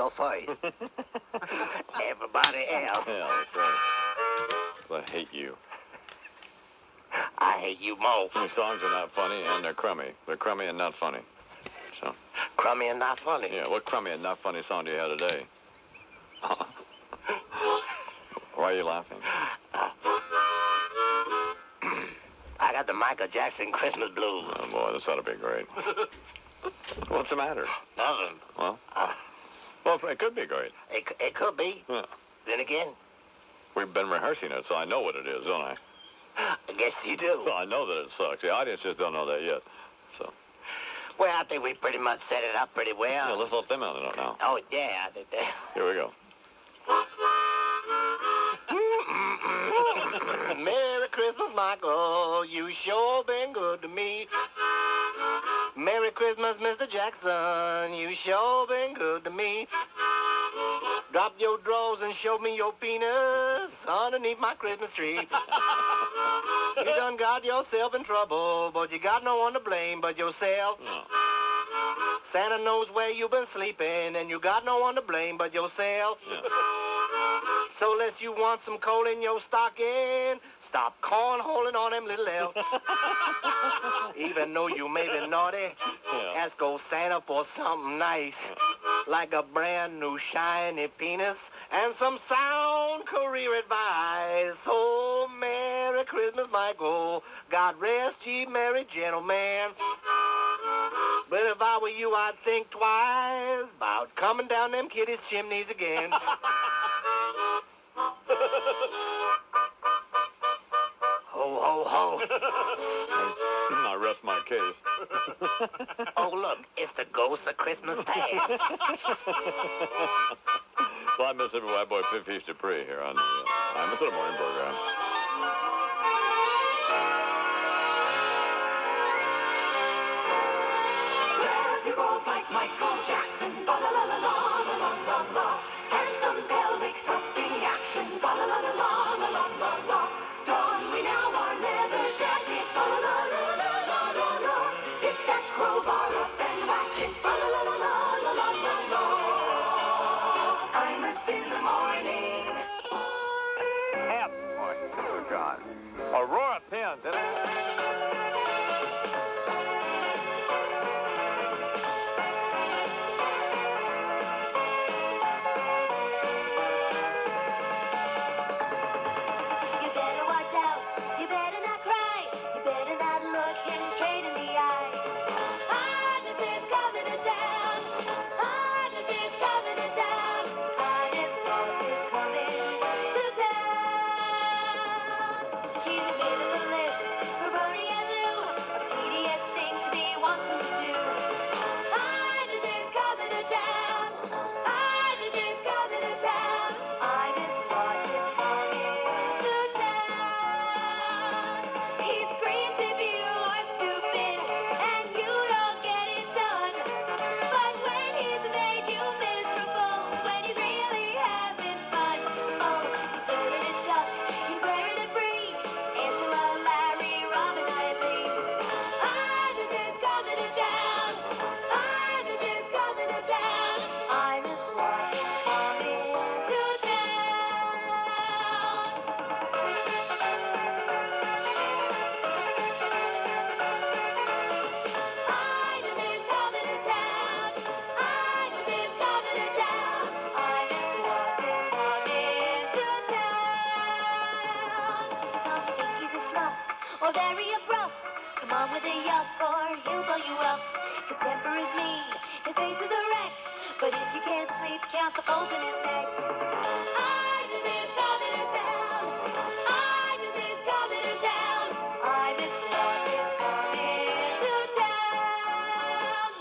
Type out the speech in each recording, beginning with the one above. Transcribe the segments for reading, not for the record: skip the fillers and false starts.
go first. Everybody else. Yeah, that's right. I hate you. I hate you more. Your songs are not funny, and they're crummy. They're crummy and not funny. So. Crummy and not funny? Yeah, what crummy and not funny song do you have today? Why are you laughing? I got the Michael Jackson Christmas blues. Oh, boy, this ought to be great. What's the matter? Nothing. Well, it could be great. It could be. Yeah. Then again, we've been rehearsing it, so I know what it is, don't I? I guess you do. Well, I know that it sucks. The audience just don't know that yet. So. Well, I think we pretty much set it up pretty well. Yeah, let's let them out it now. Oh, yeah, I think that. Here we go. Merry Christmas, Michael. You sure been good to me. Merry Christmas, Mr. Jackson. You sure been good to me. Drop your drawers and show me your penis underneath my Christmas tree. You done got yourself in trouble, but you got no one to blame but yourself. No. Santa knows where you've been sleeping, and you got no one to blame but yourself. Yeah. So unless you want some coal in your stocking, stop cornholing on them little elves. Even though you may be naughty, ask old Santa for something nice, like a brand new shiny penis and some sound career advice. Oh, Merry Christmas, Michael. God rest ye merry gentlemen. But if I were you, I'd think twice about coming down them kiddies' chimneys again. Ho, ho, ho. I rest my case. Oh, look, it's the ghost of Christmas past. Well, I miss every white boy Feast Dupree here on the I'm a Little Morning program. He rolls like Michael Jackson, fa la la la la la la la la. Handsome pelvic thrusting action, fa la la la la la la la la. Don we now our leather jackets, fa la la la la la la la. Pick that crowbar up and whack it, fa la la la la la la la la. I'm a in the morning. Boy, oh God. Aurora pins, isn't it? Or very abrupt, come on with a yuck or he'll blow you up. His temper is mean, his face is a wreck, but if you can't sleep, count the folds in his neck. I just is coming to town, I just is coming to town, I miss Claus is coming to town.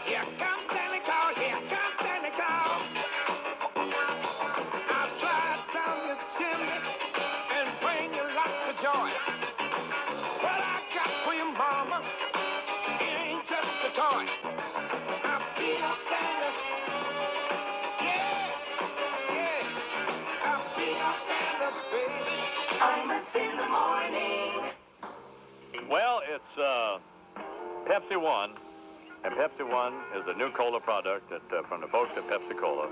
Here comes Santa Claus, here comes Santa Claus. I'll slide down your chimney and bring you lots of joy. What I got for your mama, it ain't just a toy. I'll be your Santa. Yeah, yeah. I'll be your Santa, baby. I'm a in the morning. Well, it's Pepsi 1, And Pepsi One is a new cola product that, from the folks at Pepsi Cola.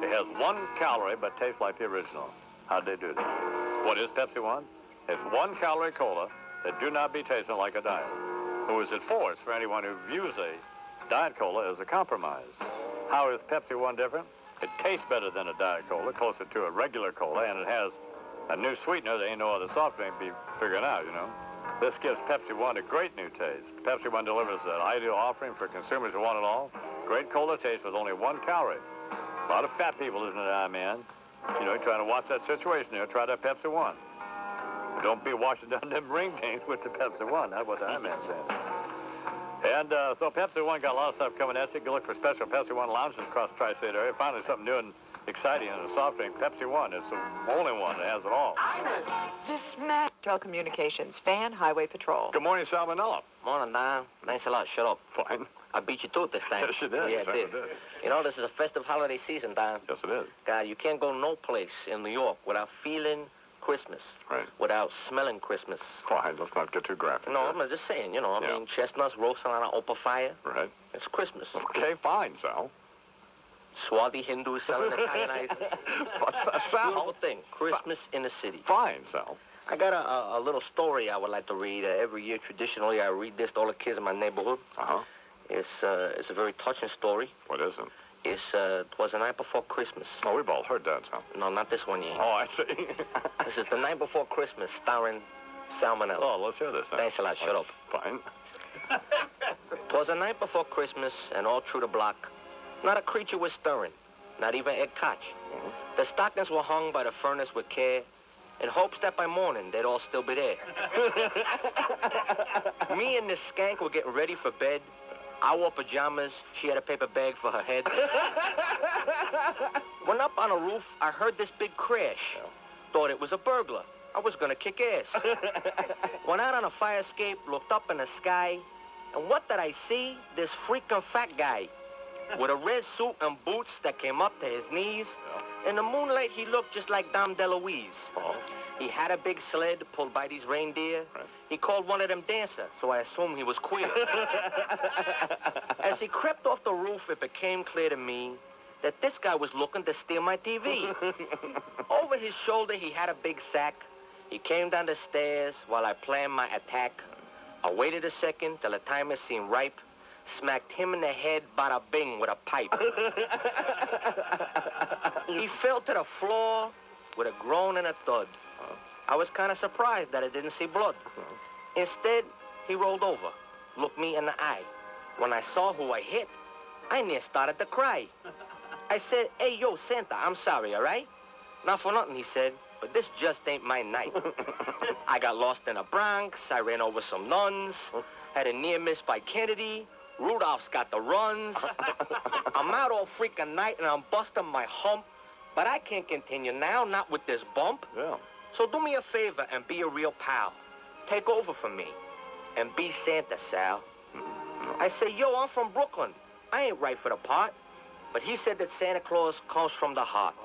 It has 1 calorie but tastes like the original. How'd they do that? What is Pepsi One? It's 1 calorie cola that do not be tasting like a diet. Who is it for? It's for anyone who views a diet cola as a compromise. How is Pepsi One different? It tastes better than a diet cola, closer to a regular cola, and it has a new sweetener that ain't no other soft drink be figuring out, you know. This gives Pepsi One a great new taste. Pepsi One delivers an ideal offering for consumers who want it all. Great cola taste with only 1 calorie. A lot of fat people, isn't it, man? You know, trying to watch that situation here. Try that Pepsi One. Don't be washing down them ring games with the Pepsi One. That's what the Iman said. And so Pepsi One got a lot of stuff coming at you. Go look for special Pepsi One lounges across the tri-state area. Finally, something new and exciting in a soft drink. Pepsi One is the only one that has it all. This man. Telecommunications, Fan Highway Patrol. Good morning, Salmonella. Morning, Don. Thanks a lot. Shut up. Fine. I beat you to it this time. Yes, you did. Yeah, Yes, I did. You know, this is a festive holiday season, Don. Yes, it is. God, you can't go no place in New York without feeling Christmas. Right. Without smelling Christmas. Fine. Let's not get too graphic. No, here. I'm just saying, you know, I Yeah. mean, chestnuts roasting on an open fire. Right. It's Christmas. Okay, fine, Sal. Swarthy Hindus selling Italian ices. Sal. Beautiful thing. Christmas in the city. Fine, Sal. I got a little story I would like to read. Every year, traditionally, I read this to all the kids in my neighborhood. Uh-huh. It's a very touching story. What is it? It was the night before Christmas. Oh, we've all heard that, Sal. No, not this one yet. Oh, I see. This is the night before Christmas, starring Salmonella. Oh, let's hear this. Then. Thanks a lot. Shut up. Fine. Twas the night before Christmas, and all through the block, not a creature was stirring, not even Ed Koch. The stockings were hung by the furnace with care, in hopes that by morning they'd all still be there. Me and this skank were getting ready for bed. I wore pajamas. She had a paper bag for her head. When up on a roof, I heard this big crash. Thought it was a burglar. I was gonna kick ass. Went out on a fire escape, looked up in the sky, and what did I see? This freaking fat guy with a red suit and boots that came up to his knees. In the moonlight, he looked just like Dom DeLuise. He had a big sled pulled by these reindeer. He called one of them dancer, so I assumed he was queer. As he crept off the roof, it became clear to me that this guy was looking to steal my TV. Over his shoulder, he had a big sack. He came down the stairs while I planned my attack. I waited a second till the timer seemed ripe. Smacked him in the head, bada bing, with a pipe. He fell to the floor with a groan and a thud. I was kind of surprised that I didn't see blood. Instead, he rolled over, looked me in the eye. When I saw who I hit, I near started to cry. I said, "Hey, yo, Santa, I'm sorry, all right?" "Not for nothing," he said, "but this just ain't my night." I got lost in the Bronx. I ran over some nuns. Had a near miss by Kennedy. Rudolph's got the runs. I'm out all freaking night and I'm busting my hump. But I can't continue now, not with this bump. Yeah. So do me a favor and be a real pal. Take over for me. And be Santa, Sal. I say, "Yo, I'm from Brooklyn. I ain't right for the part." But he said that Santa Claus comes from the heart.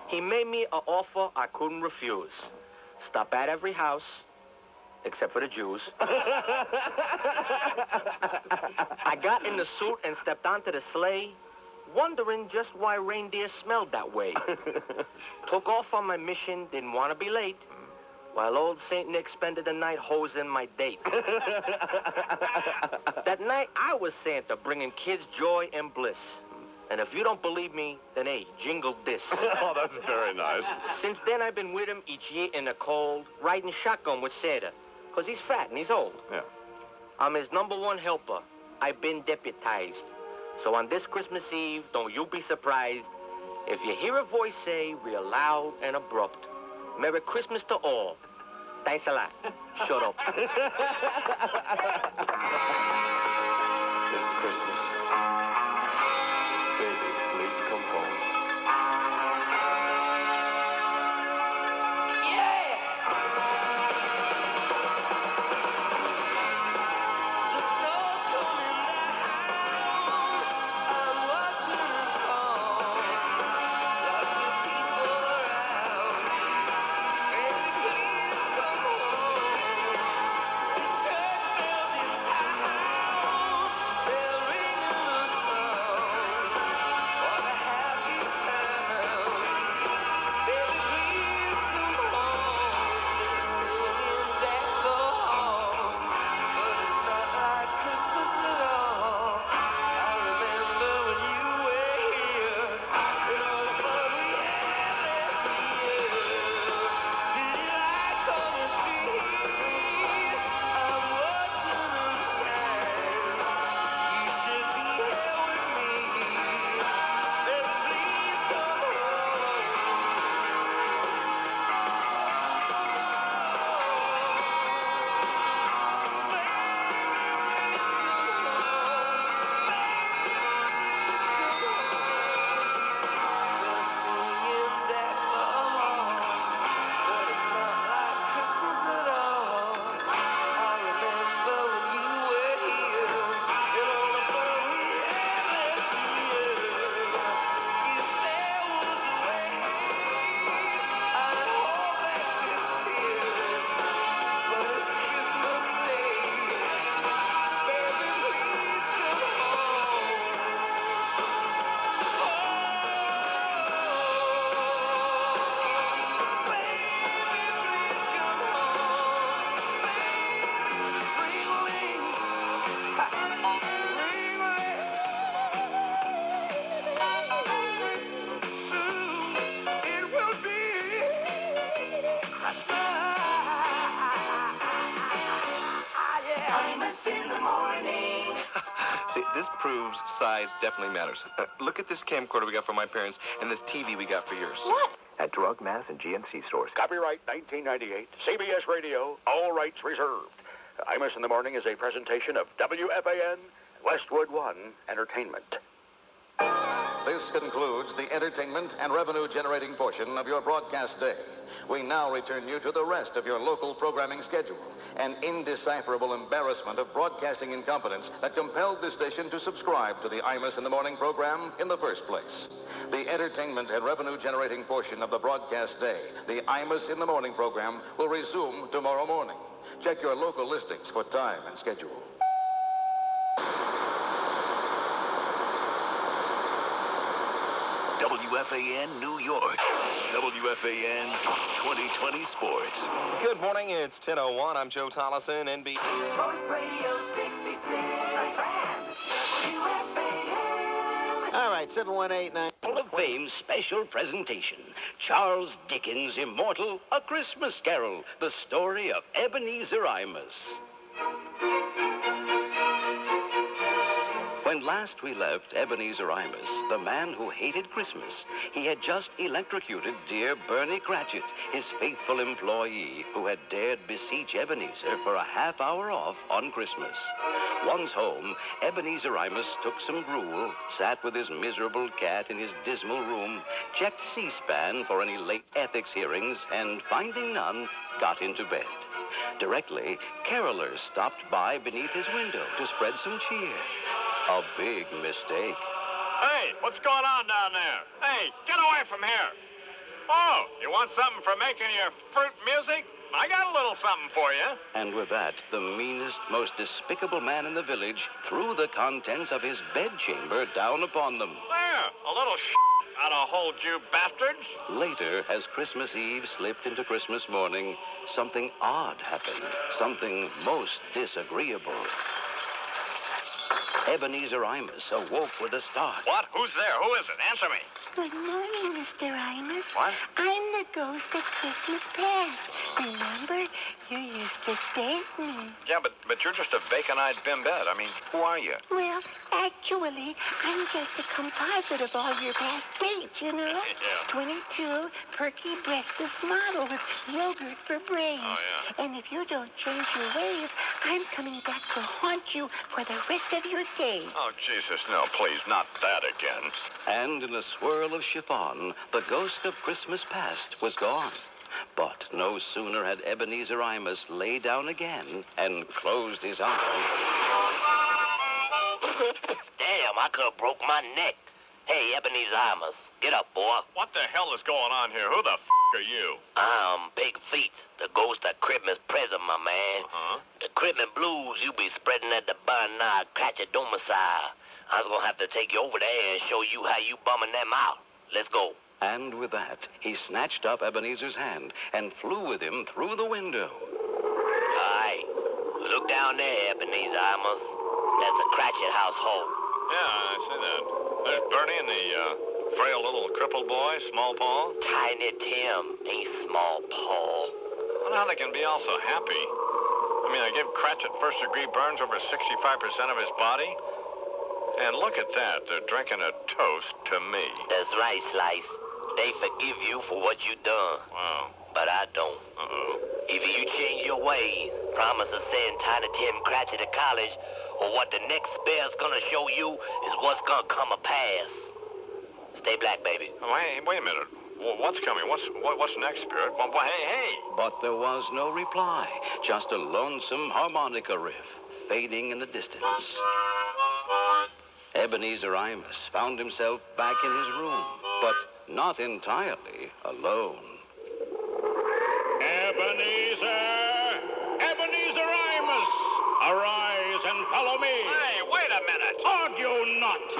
He made me an offer I couldn't refuse. Stop at every house, except for the Jews. I got in the suit and stepped onto the sleigh, wondering just why reindeer smelled that way. Took off on my mission, didn't want to be late, while old St. Nick spended the night hosing my date. That night, I was Santa, bringing kids joy and bliss. And if you don't believe me, then hey, jingle this. Oh, that's very nice. Since then, I've been with him each year in the cold, riding shotgun with Santa, because he's fat and he's old. Yeah. I'm his #1 helper. I've been deputized. So on this Christmas Eve, don't you be surprised if you hear a voice say, real loud and abrupt, "Merry Christmas to all. Thanks a lot." Shut up. It's Christmas. Baby, please come home. Bells See, this proves size definitely matters. Look at this camcorder we got for my parents and this TV we got for yours. What? At drug, mass, and GNC stores. Copyright 1998, CBS Radio, all rights reserved. Imus in the Morning is a presentation of WFAN, Westwood One Entertainment. This concludes the entertainment and revenue-generating portion of your broadcast day. We now return you to the rest of your local programming schedule, an indecipherable embarrassment of broadcasting incompetence that compelled the station to subscribe to the Imus in the Morning program in the first place. The entertainment and revenue-generating portion of the broadcast day, the Imus in the Morning program, will resume tomorrow morning. Check your local listings for time and schedule. WFAN New York. WFAN 2020 Sports. Good morning. It's 10:01. I'm Joe Tollison, NBC. Sports Radio 66. WFAN. All right, 7189. Hall of Fame special presentation. Charles Dickens' immortal A Christmas Carol. The story of Ebenezer Imus. When last we left Ebenezer Imus, the man who hated Christmas, he had just electrocuted dear Bernie Cratchit, his faithful employee who had dared beseech Ebenezer for a half hour off on Christmas. Once home, Ebenezer Imus took some gruel, sat with his miserable cat in his dismal room, checked C-SPAN for any late ethics hearings, and finding none, got into bed. Directly, carolers stopped by beneath his window to spread some cheer. A big mistake. Hey, what's going on down there? Hey, get away from here. Oh, you want something for making your fruit music? I got a little something for you. And with that, the meanest, most despicable man in the village threw the contents of his bedchamber down upon them. There, a little oughta hold you bastards. Later, as Christmas Eve slipped into Christmas morning, something odd happened. Something most disagreeable. Ebenezer Imus awoke with a start. What? Who's there? Who is it? Answer me. Good morning, Mr. Imus. What? I'm the ghost of Christmas past. Remember, you used to date me. Yeah, but you're just a bacon-eyed bimbette. I mean, who are you? Well, actually, I'm just a composite of all your past dates, you know? Yeah. 22, perky breastless model with yogurt for brains. Oh, yeah. And if you don't change your ways, I'm coming back to haunt you for the rest of your days. Oh, Jesus, no, please, not that again. And in a swirl of chiffon, the ghost of Christmas past was gone. But no sooner had Ebenezer Imus lay down again and closed his eyes. Damn, I could have broke my neck. Hey, Ebenezer Imus, get up, boy. What the hell is going on here? Who the are you? I'm Big Feet, the ghost of Christmas present, my man. Uh-huh. The Christmas blues you be spreading at the Barnard Cratchit domicile. I was gonna have to take you over there and show you how you bumming them out. Let's go. And with that, he snatched up Ebenezer's hand and flew with him through the window. All right, look down there, Ebenezer Imus. That's the Cratchit household. Yeah, I see that. There's Bernie and the frail little crippled boy, Small Paul. Tiny Tim ain't Small Paul. I don't know how they can be all so happy. I mean, I give Cratchit first-degree burns over 65% of his body. And look at that. They're drinking a toast to me. That's right, Slice. They forgive you for what you done. Wow. But I don't. Uh-oh. If you change your ways, promise to send Tiny Tim Cratchit to college, or what the next spell's gonna show you is what's gonna come a pass. Stay black, baby. Oh, hey, wait a minute. What's coming? What's next, Spirit? Hey! But there was no reply, just a lonesome harmonica riff fading in the distance. Ebenezer Imus found himself back in his room, but not entirely alone. Ebenezer! Ebenezer Imus! Arise and follow me! Hey, wait a minute! Argue not!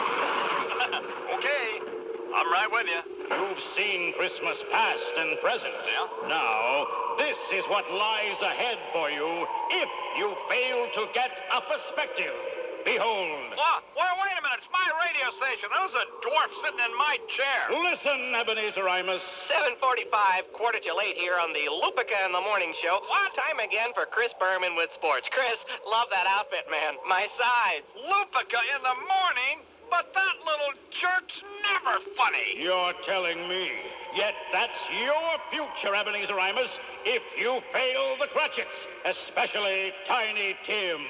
Okay, I'm right with you. You've seen Christmas past and present. Yeah? Now, this is what lies ahead for you if you fail to get a perspective. Behold. What? Well, wait a minute. It's my radio station. There's a dwarf sitting in my chair. Listen, Ebenezer Imus. 7:45, quarter till 8 here on the Lupica in the Morning Show. What? Time again for Chris Berman with sports. Chris, love that outfit, man. My sides. Lupica in the morning? But that little jerk's never funny. You're telling me. Yet that's your future, Ebenezer Imus, if you fail the Cratchits, especially Tiny Tim.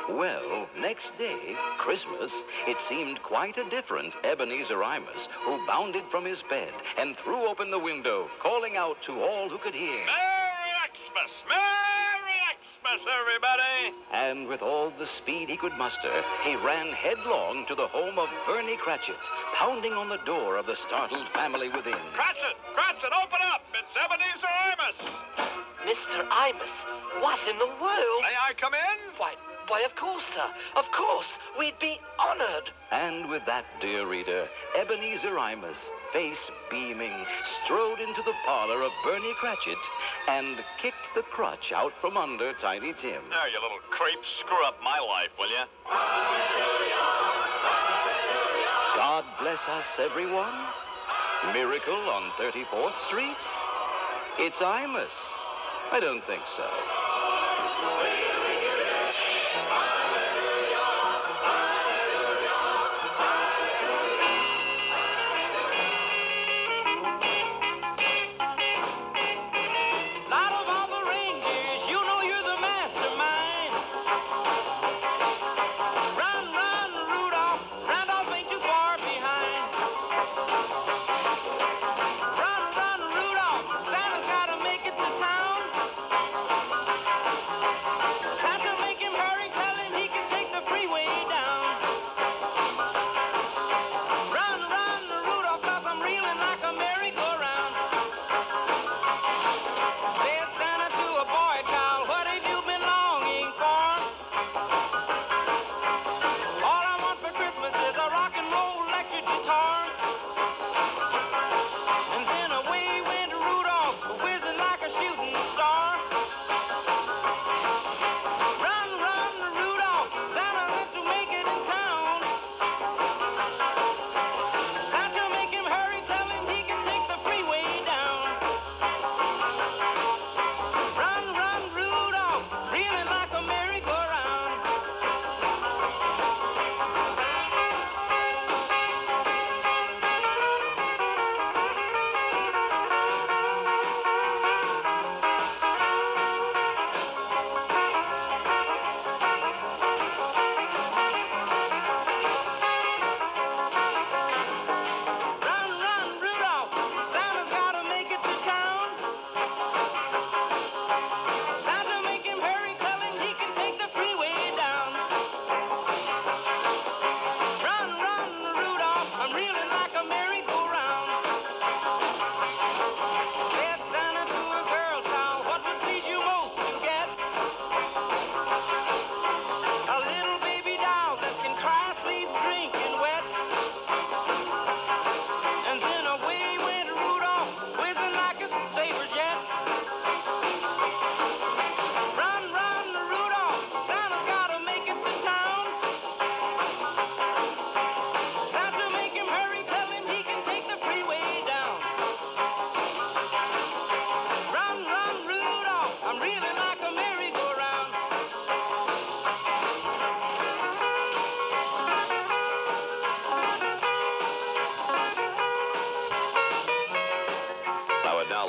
Well, next day, Christmas, it seemed quite a different Ebenezer Imus, who bounded from his bed and threw open the window, calling out to all who could hear. Merry Xmas! Merry Xmas, everybody! And with all the speed he could muster, he ran headlong to the home of Bernie Cratchit, pounding on the door of the startled family within. Cratchit! Cratchit, open up! It's Ebenezer Imus! Mr. Imus, what in the world? May I come in? Why, of course, sir. Of course. We'd be honored. And with that, dear reader, Ebenezer Imus, face beaming, strode into the parlor of Bernie Cratchit and kicked the crutch out from under Tiny Tim. There, you little creep. Screw up my life, will you? God bless us, everyone. Miracle on 34th Street? It's Imus. I don't think so.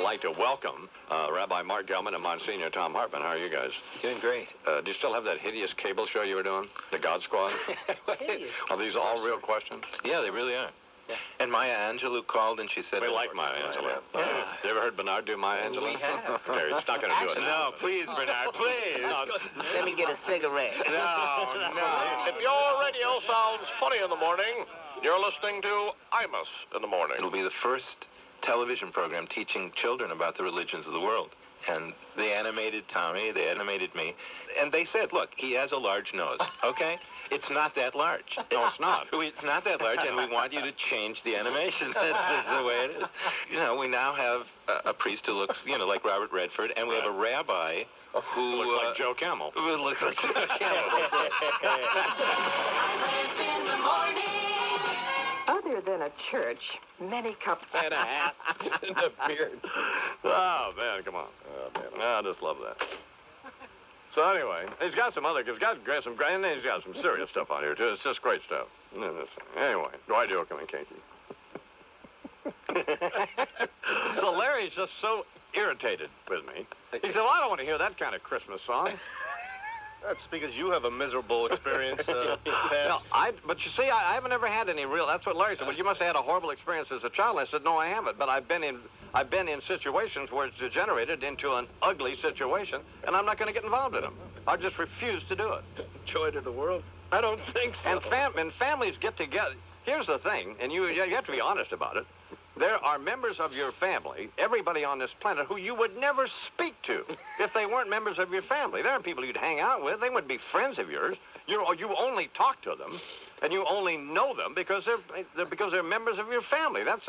like to welcome Rabbi Mark Gelman and Monsignor Tom Hartman. How are you guys? Doing great. Do you still have that hideous cable show you were doing? The God Squad? Are these all real questions? Yeah, they really are. Yeah. And Maya Angelou called and she said... We like Maya Angelou. You ever heard Bernard do Maya Angelou? We have. Okay, he's not going to do it now. No, please, Bernard, please. Let me get a cigarette. No. If your radio sounds funny in the morning, you're listening to Imus in the morning. It'll be the first television program teaching children about the religions of the world. And they animated Tommy, they animated me, and they said, look, he has a large nose, okay? It's not that large. No, it's not. It's not that large, and we want you to change the animation. That's the way it is. You know, we now have a priest who looks, you know, like Robert Redford, and we have a rabbi who looks like Joe Camel. Who looks like Joe Camel. That's right. Imus in the morning. Other than a church, many couples... And a hat and a beard. Oh, man, come on. Oh, man. I just love that. So anyway, he's got some other, he's got some serious stuff on here, too. It's just great stuff. Anyway, Dwight Yoakam and Kinky. So Larry's just so irritated with me. He said, well, I don't want to hear that kind of Christmas song. That's because you have a miserable experience No, but you see, I haven't ever had any real, that's what Larry said. Well, you must have had a horrible experience as a child. I said, no, I haven't. But I've been in situations where it's degenerated into an ugly situation, and I'm not going to get involved in them. I just refuse to do it. Joy to the world? I don't think so. And families get together. Here's the thing, and you have to be honest about it. There are members of your family, everybody on this planet, who you would never speak to if they weren't members of your family. There are people you'd hang out with. They wouldn't be friends of yours. You only talk to them, and you only know them because they're members of your family. That's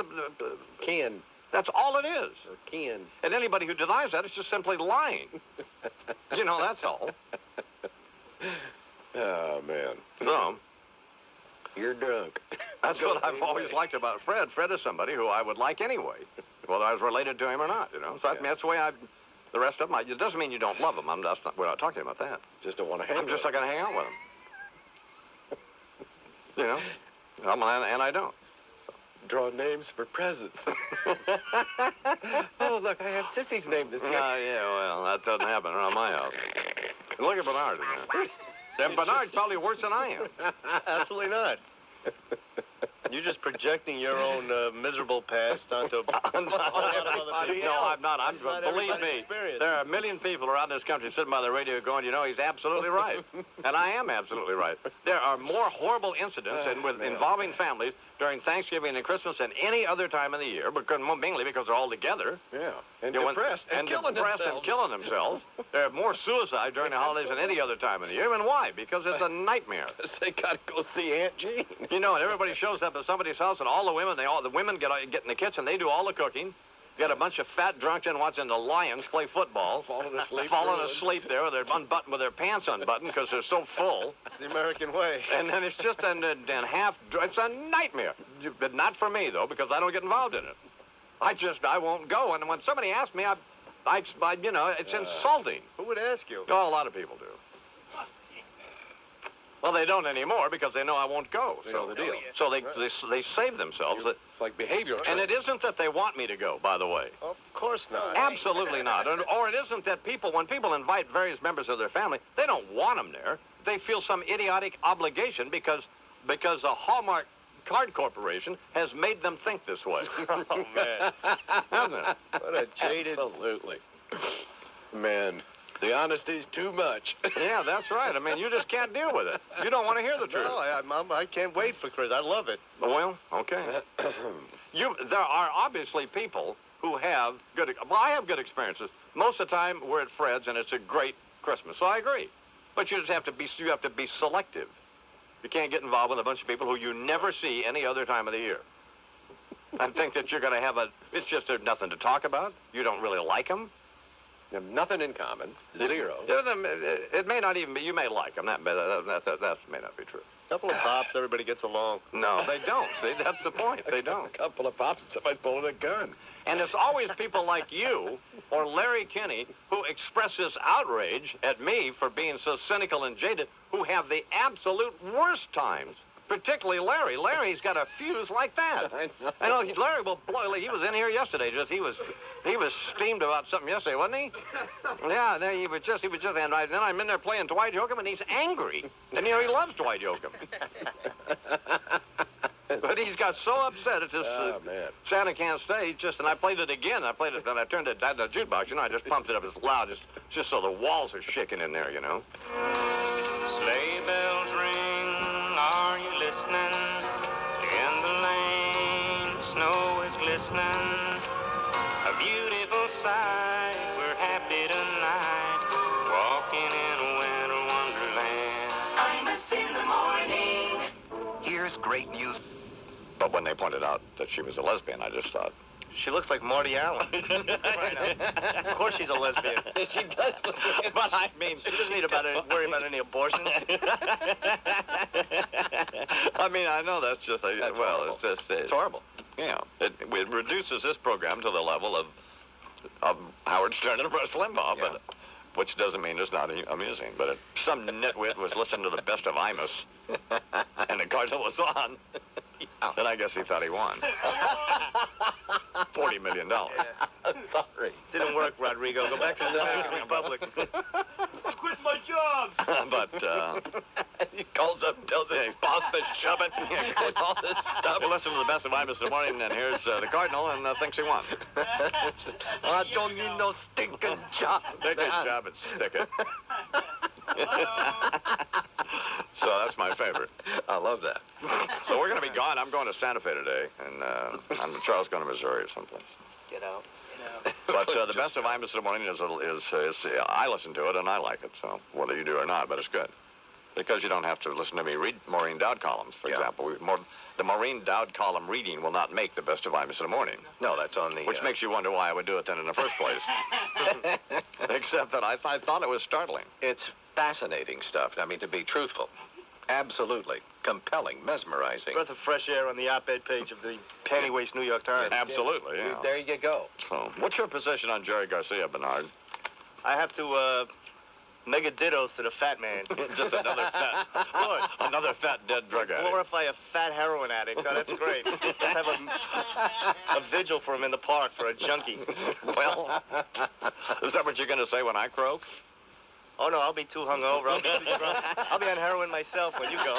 Kin. That's all it is. Kin. And anybody who denies that is just simply lying. You know, that's all. Oh, man. So, you're drunk. That's what I've always liked about Fred. Fred is somebody who I would like anyway, whether I was related to him or not, you know. So that's the way the rest of them, it doesn't mean you don't love them. We're not talking about that. Just don't want to hang I'm just not going to hang out with them. You know? And I don't. Draw names for presents. Oh, look, I have Sissy's name this year. Yeah, well, that doesn't happen around my house. Look at Bernard in there. And Bernard's probably worse than I am. Absolutely not. You're just projecting your own miserable past onto No, I'm not. Believe me, there are a million people around this country sitting by the radio going, you know, he's absolutely right. And I am absolutely right. There are more horrible incidents involving families during Thanksgiving and Christmas than any other time of the year, mainly because they're all together. Yeah, and depressed and killing themselves. There are more suicides during the holidays than any other time of the year. And why? Because it's a nightmare. They got to go see Aunt Jean. You know, and everybody shows up at somebody's house, and all the women, the women get in the kitchen. They do all the cooking. You got a bunch of fat drunks in watching the Lions play football. Falling asleep there with their pants unbuttoned because they're so full. The American way. And then it's just it's a nightmare. But not for me, though, because I don't get involved in it. I won't go. And when somebody asks me, you know, it's insulting. Who would ask you? Oh, a lot of people do. Well, they don't anymore because they know I won't go. They know the deal. So they save themselves. It's like behavioral And it isn't that they want me to go, by the way. Of course not. Absolutely not. Or it isn't that when people invite various members of their family, they don't want them there. They feel some idiotic obligation because a Hallmark Card Corporation has made them think this way. Oh, man. Hasn't it? What a jaded... Absolutely. Man. The honesty's too much. Yeah, that's right. I mean, you just can't deal with it. You don't want to hear the truth. No, I can't wait for Chris. I love it. Well, okay. There are obviously people who have I have good experiences. Most of the time, we're at Fred's, and it's a great Christmas. So I agree. But you just have to be selective. You can't get involved with a bunch of people who you never see any other time of the year. And think that you're going to have it's just there's nothing to talk about. You don't really like them. You have nothing in common. Zero. It may not even be, you may like them. That may not be true. A couple of pops, everybody gets along. No, they don't. See, that's the point. They don't. A couple of pops and somebody's pulling a gun. And it's always people like you or Larry Kinney who express this outrage at me for being so cynical and jaded who have the absolute worst times. Particularly Larry. Larry's got a fuse like that. I know Larry will blow. He was in here yesterday. He was steamed about something yesterday, wasn't he? Yeah. He was just. And then I'm in there playing Dwight Yoakam, and he's angry. And you know he loves Dwight Yoakam. But he's got so upset at this Santa Can't Stay. And I played it again. I turned it at the jukebox. You know, I just pumped it up as loud, just so the walls are shaking in there. You know. Sleigh bells ring. Are you listening? In the lane, snow is glistening. A beautiful sight. We're happy tonight, walking in a winter wonderland. Imus in the morning. use. But when they pointed out that she was a lesbian, I just thought, She looks like Marty Allen. Of course she's a lesbian. She does look like But I mean, she doesn't need to worry about any abortions. I mean, I know that's just, That's well, horrible. it's just, It's horrible. Yeah, it reduces this program to the level of Howard Stern and Rush Limbaugh, Yeah. but which doesn't mean it's not amusing. But some nitwit was listening to the best of Imus, and the Cardinal was on. Then I guess he thought he won. $40 million. Sorry. Didn't work, Rodrigo. Go back to the Dominican Republic. I quit my job. But He calls up and tells his boss to shove it and all this stuff. we'll listen to the best of Imus in the morning, and here's the Cardinal, and thinks he won. I don't need no stinking job. Take a job and stick it. So that's my favorite. I love that. So we're going to be gone. I'm going to Santa Fe today, and Charles going to Missouri or someplace. Get out. But the best of Imus in the morning is I listen to it and I like it. So whether you do or not, but it's good because you don't have to listen to me read Maureen Dowd columns, for example. The Maureen Dowd column reading will not make the best of Imus in the morning. No, that's on the. Which makes you wonder why I would do it then in the first place. Except that I thought it was startling. It's fascinating stuff. I mean, to be truthful, absolutely compelling, mesmerizing. Breath of fresh air on the op-ed page of the Penny-Waste New York Times. Absolutely, yeah. There you go. So, what's your position on Jerry Garcia, Bernard? I have to mega dittos to the fat man. Just another fat dead drug addict. Glorify a fat heroin addict. Oh, that's great. Let's have a vigil for him in the park for a junkie. Well, is that what you're going to say when I croak? Oh, no, I'll be too hungover. I'll be too drunk. I'll be on heroin myself when you go.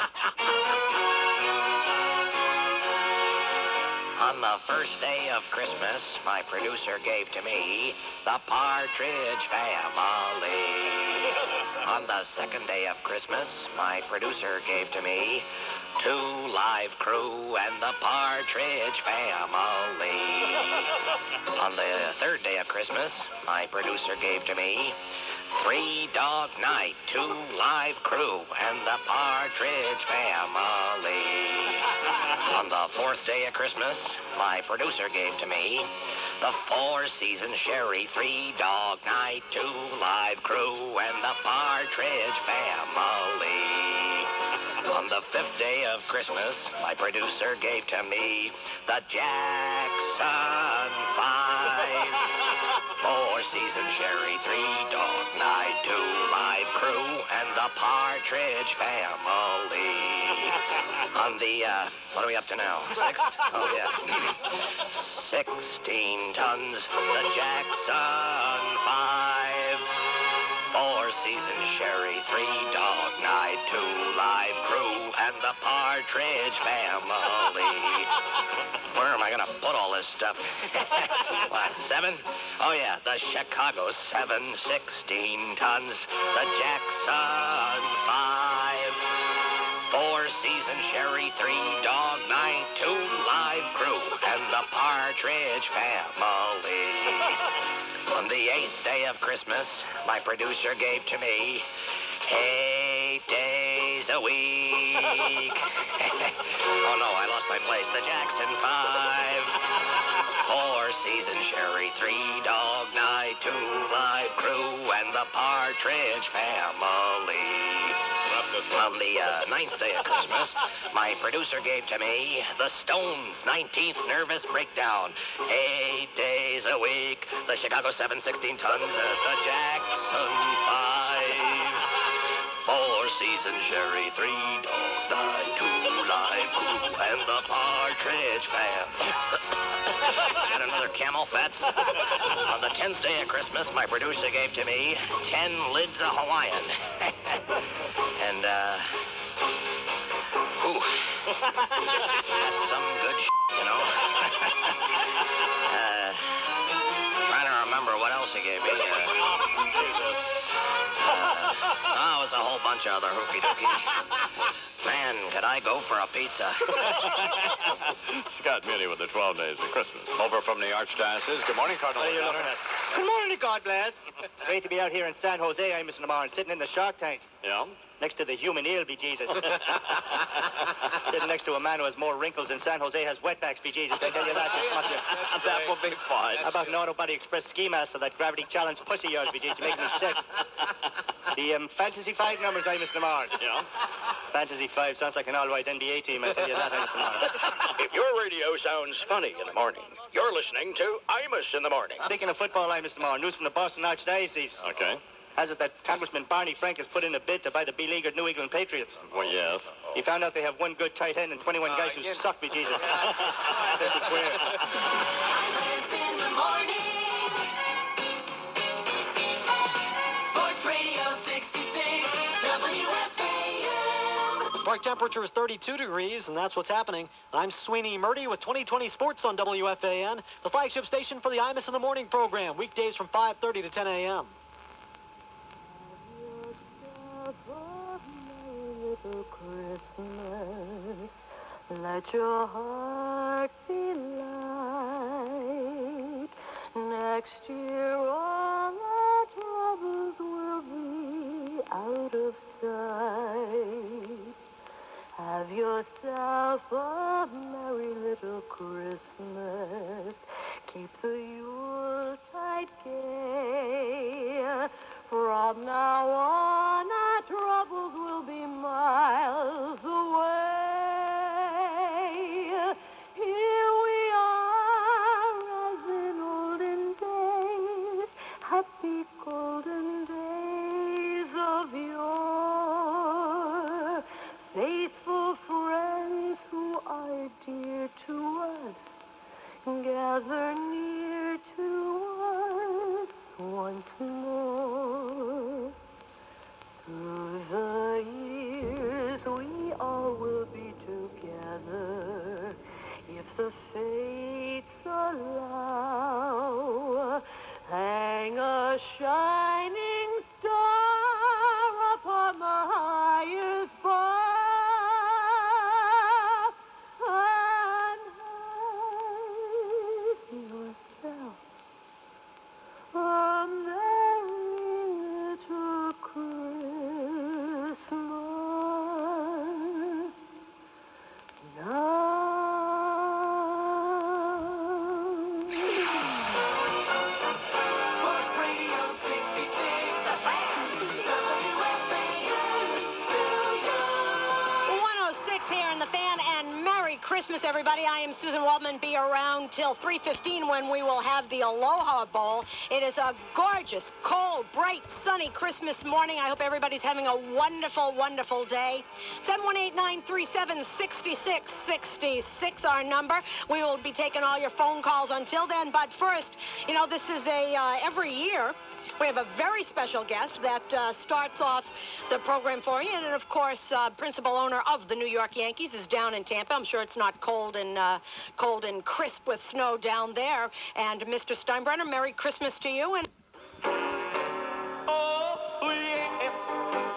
On the first day of Christmas, my producer gave to me the Partridge Family. On the second day of Christmas, my producer gave to me 2 Live Crew and the Partridge Family. On the third day of Christmas, my producer gave to me 3 Dog Night, 2 Live Crew, and the Partridge Family. On the fourth day of Christmas, my producer gave to me the 4 Season Sherry, 3 Dog Night, 2 Live Crew, and the Partridge Family. On the fifth day of Christmas, my producer gave to me the Jackson 5. 4 Season Sherry, 3 Dog Night, 2 Live Crew, and the Partridge Family. On the, what are we up to now? 6th? Oh, yeah. 16 tons, the Jackson 5. 4 Season Sherry, 3 Dog Night, 2 Live Crew, and the Partridge Family. Where am I going to put all this stuff? What, 7? Oh, yeah, the Chicago 7, 16 tons, the Jackson 5. 4 Season Sherry, 3 Dog Night, 2 Live Crew, and the Partridge Family. On the 8th day of Christmas, my producer gave to me 8 days a week. Oh, no, I lost my place. The Jackson 5. 4 Season Sherry, 3 Dog Night, 2 Live Crew, and the Partridge Family. On the 9th day of Christmas, my producer gave to me the Stones' 19th Nervous Breakdown. 8 days a week, the Chicago 7, 16 tons, the Jackson 5. 4 Season Sherry, 3 Dog Night, 2 Live Crew, and the Partridge Family. Got another Camel Fats. On the 10th day of Christmas, my producer gave to me 10 lids of Hawaiian. And, ooh, that's some good you know. Trying to remember what else he gave me. It was a whole bunch of other hooky-dooky. Man, could I go for a pizza? Muni with the 12 days of Christmas. Over from the Archdiocese. Good morning, Cardinal. Good morning, God bless. Great to be out here in San Jose, Imus and Lamar, and sitting in the Shark Tank. Yeah? Next to the human eel, be Jesus. Sitting next to a man who has more wrinkles than San Jose has wetbacks, be Jesus. I tell you that this month. That will be fine. How about an Autobody Express ski mask for that gravity challenge pussy of yours, be Jesus? You make me sick. The Fantasy 5 numbers, Imus and Lamar. Yeah? Fantasy 5 sounds like an all-white NBA team, I tell you that, Imus and Lamar. If your radio sounds funny in the morning, you're listening to Imus in the Morning. Speaking of football, Imus and Lamar, news from the Boston Archdiocese. Okay. Has it that Congressman Barney Frank has put in a bid to buy the beleaguered New England Patriots? Well, yes. He found out they have one good tight end and 21 guys who suck, me Jesus. That'd be queer. Imus in the morning. Sports Radio 66, WFAN. Park temperature is 32 degrees, and that's what's happening. I'm Sweeney Murdy with 2020 Sports on WFAN, the flagship station for the Imus in the Morning program, weekdays from 5:30 to 10 a.m. Little Christmas, let your heart be light. Next year all our troubles will be out of sight. Have yourself a merry little Christmas. Keep the Yuletide gay. From now on, our troubles will be miles away. Here we are, as in olden days, happy golden days of yore. Faithful friends who are dear to us, gather near to us once more. Through the years we all will be together, if the fates allow. Hang a shining star upon the highest bough, and have yourself a merry little Christmas now. Sports Radio 66, the fan. WFAN, New York. 106 here in the fan, and Merry Christmas, everybody. I am Susan Waldman. Be around till 3:15 when we will have the Aloha Bowl. It is a gorgeous, cold, bright, sunny Christmas morning. I hope everybody's having a wonderful, wonderful day. 718-937-6666, our number. We will be taking all your phone calls until then. But first, you know, this is every year we have a very special guest that starts off the program for you. And of course, principal owner of the New York Yankees is down in Tampa. I'm sure it's not cold and crisp with snow down there. And Mr. Steinbrenner, Merry Christmas to you. And Oh, yes,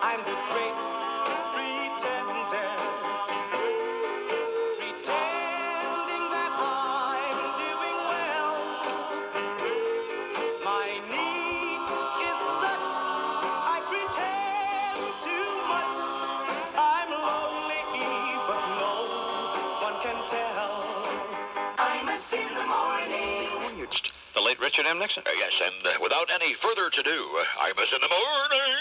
I'm the great pretender. Pretending that I'm doing well. My need is such, I pretend too much. I'm lonely, but no one can tell. Imus in the morning. The late Richard M. Nixon. Yes, and without any further to-do, Imus in the morning.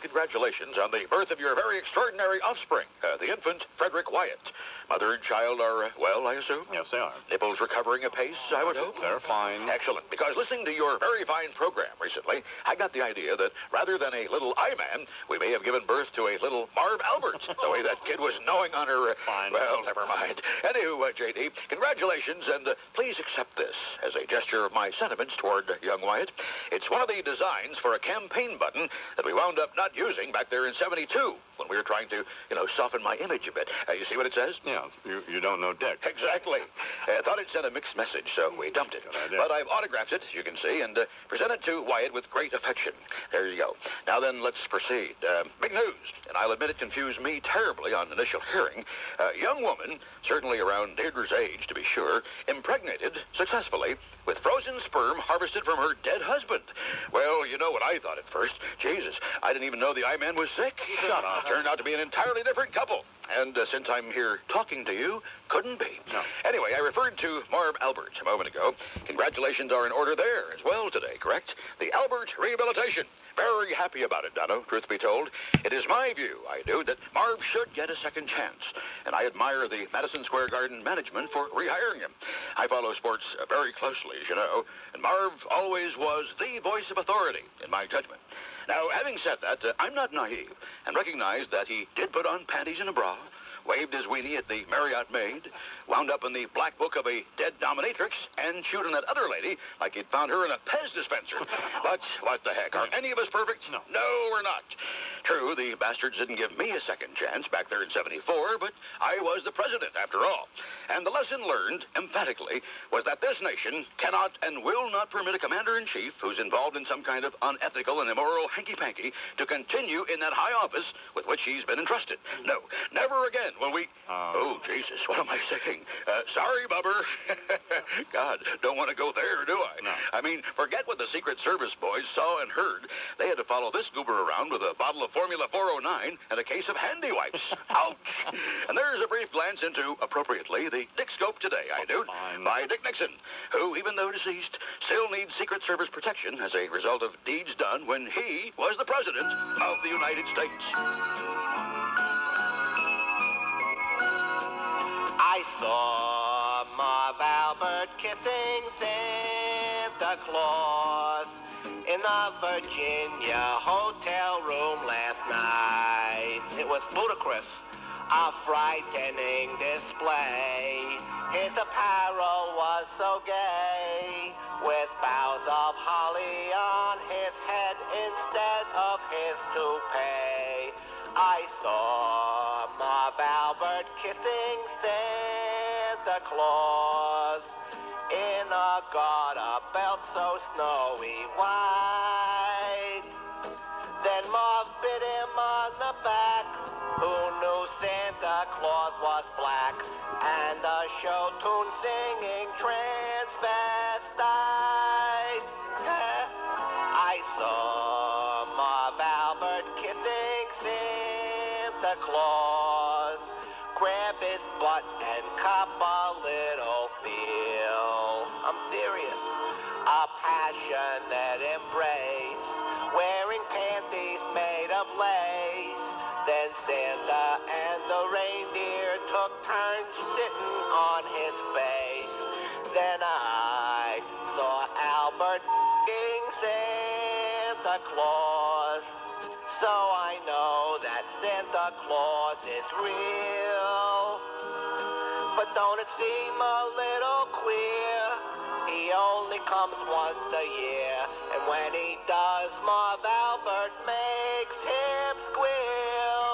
Congratulations on the birth of your very extraordinary offspring, the infant Frederick Wyatt. Mother and child are, well, I assume? Yes, they are. Nipples recovering apace, I would hope? They're fine. Excellent, because listening to your very fine program recently, I got the idea that rather than a little I-Man, we may have given birth to a little Marv Albert, the way that kid was gnawing on her... Fine. Well, never mind. Anywho, J.D., congratulations, and please accept this as a gesture of my sentiments toward young Wyatt. It's one of the designs for a campaign button that we wound up not using back there in '72. when we were trying to, soften my image a bit. You see what it says? Yeah, you don't know Dick. Exactly. I thought it sent a mixed message, so we dumped it. But I've autographed it, as you can see, and presented to Wyatt with great affection. There you go. Now then, let's proceed. Big news, and I'll admit it confused me terribly on initial hearing. A young woman, certainly around Deirdre's age to be sure, impregnated successfully with frozen sperm harvested from her dead husband. Well, you know what I thought at first. Jesus, I didn't even know the I-Man was sick. Shut up. Turned out to be an entirely different couple. And since I'm here talking to you, couldn't be. No. Anyway, I referred to Marv Albert a moment ago. Congratulations are in order there as well today, correct? The Albert Rehabilitation. Very happy about it, Dono, truth be told. It is my view, I do, that Marv should get a second chance. And I admire the Madison Square Garden management for rehiring him. I follow sports very closely, as you know, and Marv always was the voice of authority, in my judgment. Now, having said that, I'm not naive and recognize that he did put on panties and a bra, waved his weenie at the Marriott maid, wound up in the black book of a dead dominatrix, and shooting that other lady like he'd found her in a Pez dispenser. But what the heck? Are any of us perfect? No. No, we're not. True, the bastards didn't give me a second chance back there in '74, but I was the president after all. And the lesson learned, emphatically, was that this nation cannot and will not permit a commander-in-chief who's involved in some kind of unethical and immoral hanky-panky to continue in that high office with which he's been entrusted. No, never again will we... Oh, Jesus, what am I saying? Sorry, Bubber. God, don't want to go there, do I? No. I mean, forget what the Secret Service boys saw and heard. They had to follow this goober around with a bottle of Formula 409 and a case of handy wipes. Ouch! And there's a brief glance into, appropriately, the Dick Scope today, I do, by Dick Nixon, who, even though deceased, still needs Secret Service protection as a result of deeds done when he was the President of the United States. I saw Marv Albert kissing Santa Claus in a Virginia hotel room last night. It was ludicrous, a frightening display. His apparel was so gay, with boughs of holly on his head instead of his toupee. I saw Marv Albert kissing Santa Claus in a garter belt so snowy white. Then Marv bit him on the back. Who knew Santa Claus was black? And a show tune singing transvestite. I saw Marv Albert kissing Santa Claus, grab his butt and cop a little feel. I'm serious. A passionate embrace, wearing panties made of lace. Then Santa and the reindeer took turns sitting on his face. Then I saw Albert f***ing Santa Claus. So I know that Santa Claus is real. But don't it seem a little queer? He only comes once a year, and when he does, Marv Albert makes him squeal.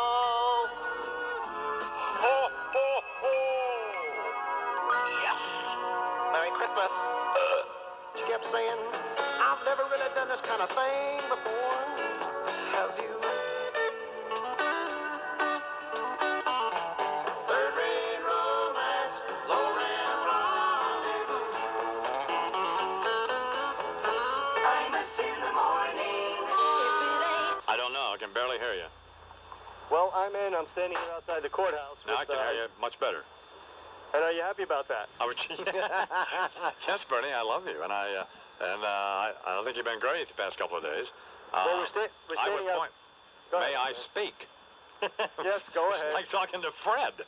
Ho, ho, ho! Yes! Merry Christmas. She kept saying, I've never really done this kind of thing before. Have you? Third-rate romance, low-rent rendezvous. Imus in the morning. I don't know. I can barely hear you. Well, I'm standing here outside the courthouse. Now I can hear you much better. And are you happy about that? Yes, Bernie, I love you, and I think you've been great the past couple of days. Well, we're I standing would up. point. May I speak? Yes, go ahead. Like talking to Fred.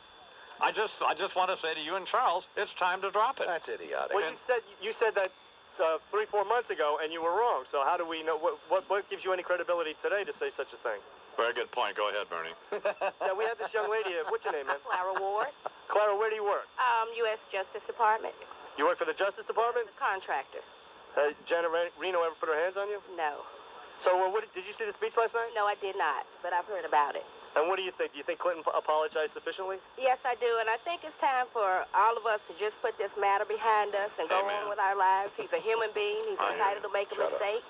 I just want to say to you and Charles, it's time to drop it. That's idiotic. Well, you said that 3-4 months ago, and you were wrong. So how do we know? What gives you any credibility today to say such a thing? Very good point. Go ahead, Bernie. Yeah, we had this young lady. What's your name, man? Clara Ward. Clara, where do you work? U.S. Justice Department. You work for the Justice Department? Contractor. Janet Reno ever put her hands on you? No. So, did you see the speech last night? No, I did not, but I've heard about it. And what do you think? Do you think Clinton apologized sufficiently? Yes, I do, and I think it's time for all of us to just put this matter behind us and go on with our lives. He's a human being. He's entitled to make a mistake.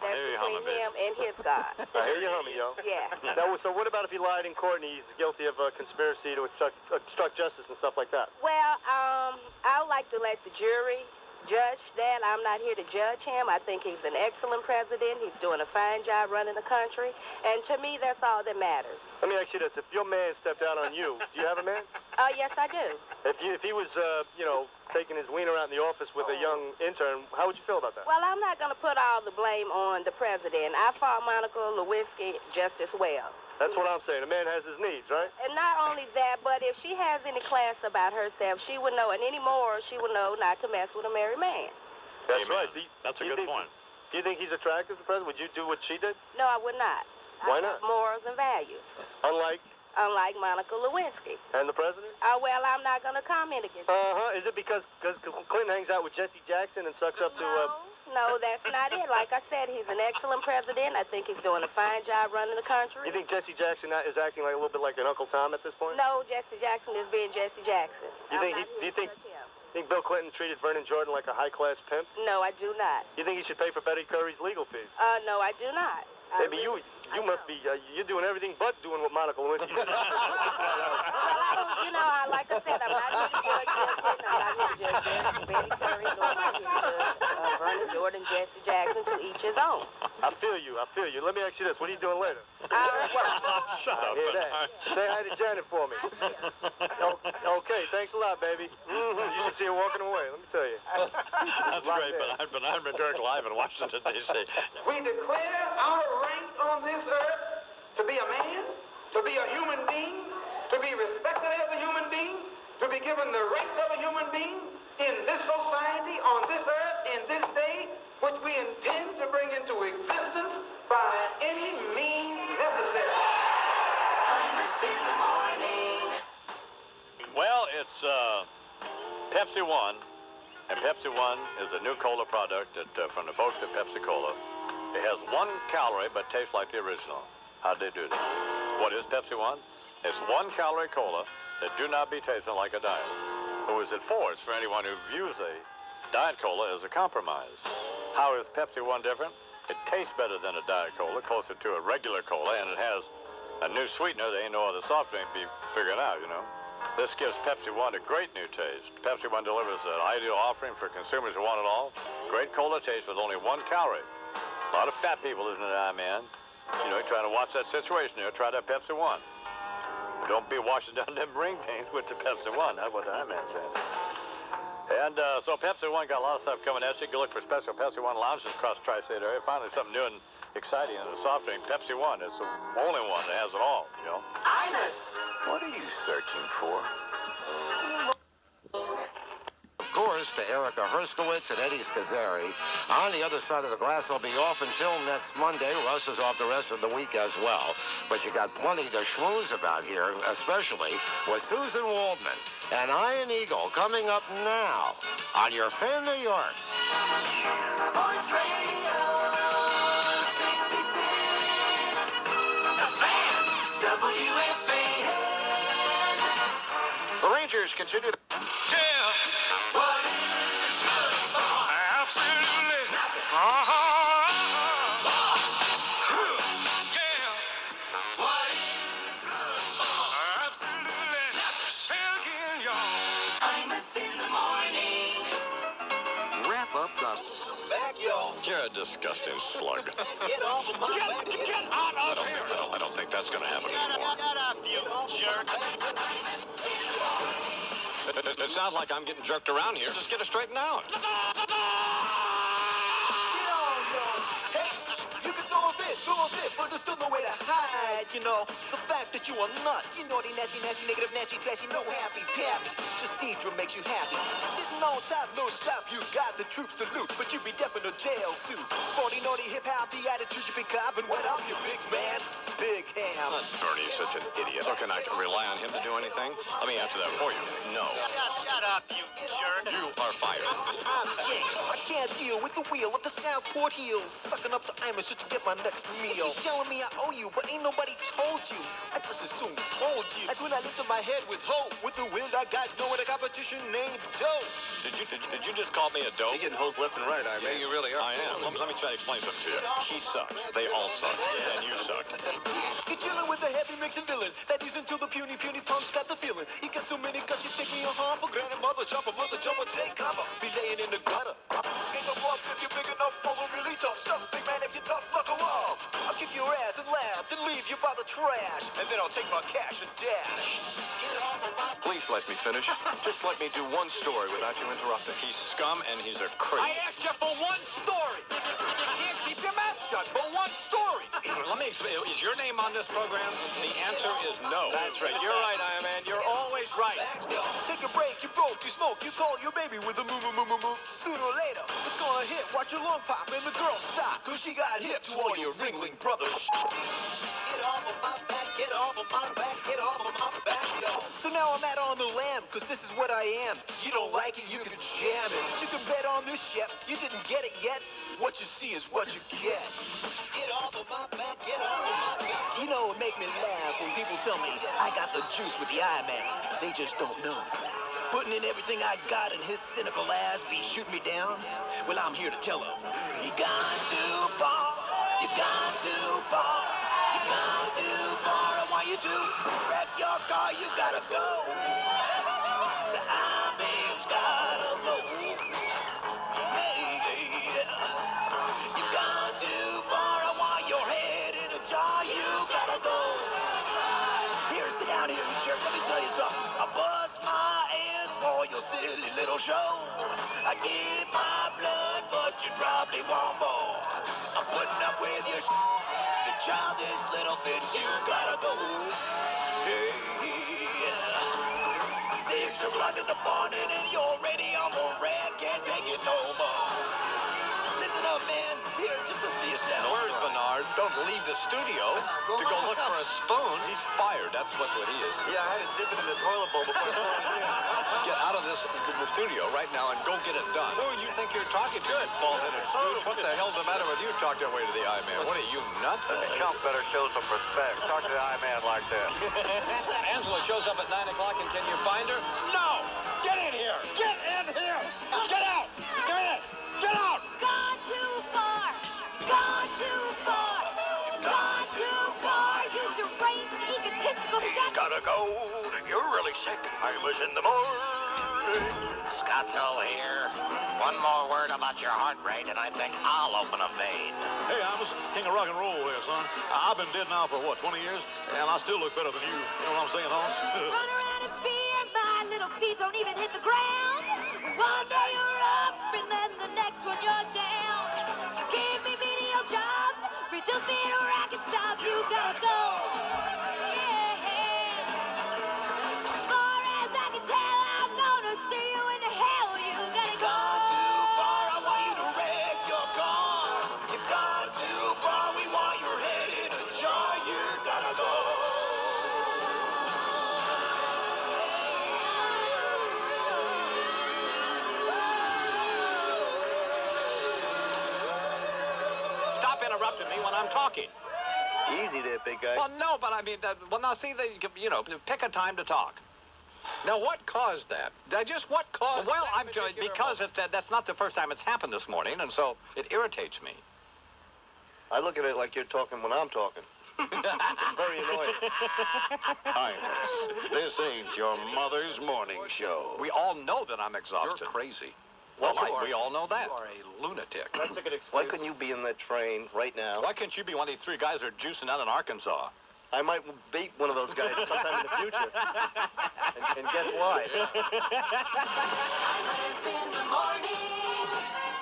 That's between him and his God. I hear you humming, yo. Yeah. Now, so what about if he lied in court and he's guilty of conspiracy to obstruct justice and stuff like that? Well, I would like to let the jury judge that. I'm not here to judge him. I think he's an excellent president. He's doing a fine job running the country. And to me, that's all that matters. Let me ask you this. If your man stepped out on you, do you have a man? Yes, I do. If he was, taking his wiener out in the office with a young intern, how would you feel about that? Well, I'm not going to put all the blame on the president. I fought Monica Lewinsky just as well. That's what I'm saying. A man has his needs, right? And not only that, but if she has any class about herself, she would know, and anymore, she would know not to mess with a married man. That's right. That's a good point. Do you think he's attractive, the president? Would you do what she did? No, I would not. Why I not? have morals and values. Unlike Monica Lewinsky. And the president? Well, I'm not going to comment against that. Is it because Clinton hangs out with Jesse Jackson and sucks up to... No, that's not it. Like I said, he's an excellent president. I think he's doing a fine job running the country. You think Jesse Jackson is acting like a little bit like an Uncle Tom at this point? No, Jesse Jackson is being Jesse Jackson. Do you think Bill Clinton treated Vernon Jordan like a high-class pimp? No, I do not. You think he should pay for Betty Curry's legal fees? No, I do not. Maybe you must be, you're doing everything but doing what Monica Lewinsky did. Like I said, I'm not here to judge Bill Clinton. I'm not here to judge Betty Curry. Nor am I here to judge Vernon Jordan, Jesse Jackson, to each his own. I feel you. Let me ask you this. What are you doing later? Shut up. Hear that. Say hi to Janet for me. Okay, thanks a lot, baby. You should see her walking away, let me tell you. That's great, but I'm in Dirk live in Washington, D.C. We declare our rank on this earth to be a man, to be a human being, to be respected as a human being, to be given the rights of a human being in this society, on this earth, in this day, which we intend to bring into existence by any means necessary. Well, it's Pepsi One, and Pepsi One is a new cola product from the folks at Pepsi Cola. It has 1 calorie, but tastes like the original. How'd they do that? What is Pepsi One? It's 1 calorie cola that do not be tasting like a diet. Who is it for? It's for anyone who views a diet cola as a compromise. How is Pepsi One different? It tastes better than a diet cola, closer to a regular cola, and it has a new sweetener that ain't no other soft drink be figuring out, This gives Pepsi One a great new taste. Pepsi One delivers an ideal offering for consumers who want it all. Great cola taste with only 1 calorie. A lot of fat people, isn't it, man? You're trying to watch that situation here. Try that Pepsi One. Don't be washing down them ring taints with the Pepsi One. That's what the man said. And so Pepsi One got a lot of stuff coming at you. Go look for special Pepsi One lounges across the tri-state area. Finally, something new and exciting in the soft drink. Pepsi One is the only one that has it all, Imus! What are you searching for? Of course, to Erica Herskowitz and Eddie Scazzeri. On the other side of the glass, will be off until next Monday. Russ is off the rest of the week as well. But you got plenty to schmooze about here, especially with Susan Waldman and Iron Eagle coming up now on your Fan New York. Sports Radio 66. The Fan. WFAN. The Rangers continue. What is good for? Absolutely. What is good for? Absolutely. Say it again, y'all. Imus in the morning. Wrap up the back, y'all. You're a disgusting slug. Get off of my back. Get out of here. I don't think that's going to happen anymore. Get off, you jerk. It sounds like I'm getting jerked around here. Just get it straightened out. Get on, yo. Hey, you can throw a fit, but there's still no way to hide, the fact that you are nuts. You naughty, nasty, negative, nasty, trashy, no happy, pappy. Just Deidre makes you happy. Sitting on top, no stop, you got the troops to loot, but you be deaf in a jail suit. Sporty, naughty, hip-hop, the attitude you be copping. What up, you big man? Big ham. Bernie's such an idiot. So can I rely on him to do anything? Let me answer that for you. No. Shut up, you jerk. You are fired. I'm Jake. I can't deal with the wheel of the Southport Heels, sucking up the Imus just to get my next meal. You're telling me I owe you, but ain't nobody told you. I just assumed told you. That's when I lifted my head with hope. With the wind I got, knowing the competition named Dope. Did you just call me a dope? You're getting hosed left and right, Yeah, you really are. I am. Let me try to explain something to you. He sucks. They all suck. And you suck. You're dealing with a heavy mixing villain that is until the puny punks got the feeling. He got so many guts, you take me a harm for granted. Mother jumper, take cover. Be laying in the gutter. Ain't no bluff if you're big enough for the really tough stuff. Big man, if you're tough, knuckle up. I'll kick your ass and laugh, then leave you by the trash. And then I'll take my cash and dash. Please let me finish. Just let me do one story without you interrupting. He's scum and he's a creep. I asked you for one story. You can't keep your mouth shut for one story. Let me explain. Is your name on this program? The answer is no. That's right. You're right, Iron Man. You're always right. Take a break, you broke, you smoke, you call your baby with a moo. Sooner or later, it's gonna hit. Watch your lung pop and the girl stop, cause she got hip to all your ringling brothers. Get off of my back, get off of my back, get off of my back, yo. So now I'm out on the lam, cause this is what I am. You don't like it, you can jam it. You can bet on this shit, you didn't get it yet. What you see is what you get. Get off of my back, get off of my back. You know, it make me laugh when people tell me I got the juice with the Iron Man. They just don't know. Putting in everything I got and his cynical ass be shooting me down. Well, I'm here to tell him, you gone too far. You've gone too far. You've gone too far. I want you to wreck your car. You gotta go. The Iron Man's gotta go. You've gone too far. I want your head in a jar. You gotta go. Here, sit down here, you jerk. Let me tell you something. I bust my ass for your silly little show. I give my blood, but you probably want more. I'm putting up with your the childish little fit. You gotta go. Hey, 6 o'clock in the morning and you're ready on the rack. Can't take it no more. Listen up, man. Here, just listen to yourself. Where's Bernard? Don't leave the studio to go look for a spoon. He's fired. That's what he is. Yeah, I had to dip it in the toilet bowl before I put it in. Get out of the studio right now and go get it done. Who you think you're talking to? Bald-headed stooge. What the hell's the matter with you? Talk that way to the Iron Man. What are you, nuts? Chump better show some respect. Talk to the Iron Man like that. Angela shows up at 9 o'clock and can you find her? No! Get in here! Get in here! Get out! Get in! Get out! Gone too far. Gone too far. Gone too far. You deranged, egotistical He's gotta go. You're really sick. Imus in the morning. Scottsville here. One more word about your heart rate, and I think I'll open a vein. Hey, Imus, king of rock and roll here, son. I've been dead now for, 20 years? And I still look better than you. You know what I'm saying, Hans? Run around in fear, my little feet don't even hit the ground. One day you're up, and then the next one you're down. You gave me menial jobs, reduced me to racket jobs. You gotta go. Yeah. As far as I can tell, I'm gonna see you in hell. You gotta go. Gone too far. I want you to wreck your car. You've gone too far. We want your head in a jar. You gotta go. Stop interrupting me when I'm talking. Easy there, big guy. Well, no, but I mean, now see, pick a time to talk. Now, what caused that? What caused well, that? Because that's not the first time it's happened this morning, and so it irritates me. I look at it like you're talking when I'm talking. It's very annoying. Imus, this ain't your mother's morning show. We all know that I'm exhausted. You're crazy. Well, we all know that. You are a lunatic. That's a good excuse. Why couldn't you be in that train right now? Why can't you be one of these 3 guys that are juicing out in Arkansas? I might beat one of those guys sometime in the future. And guess why?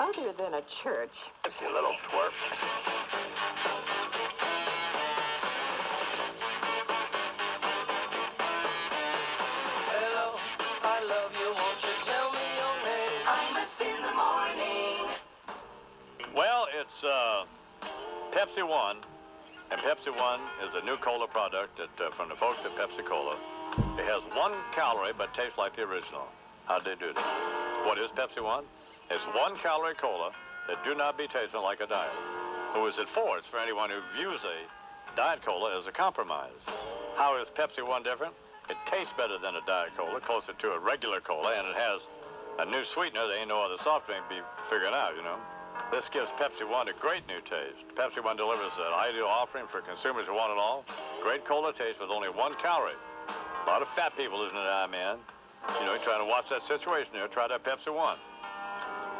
Other than a church. You little twerp. Hello, I love you. Won't you tell me your name? Imus in the morning. Well, it's Pepsi One, and Pepsi One is a new cola product from the folks at Pepsi Cola. It has 1 calorie but tastes like the original. How'd they do that? What is Pepsi One? It's 1-calorie cola that do not be tasting like a diet. Who is it for? It's for anyone who views a Diet Cola as a compromise. How is Pepsi One different? It tastes better than a Diet Cola, closer to a regular cola, and it has a new sweetener that ain't no other soft drink be figuring out, you know. This gives Pepsi One a great new taste. Pepsi One delivers an ideal offering for consumers who want it all. Great cola taste with only 1 calorie. A lot of fat people, isn't it, man? You know, you're trying to watch that situation here. Try that Pepsi One.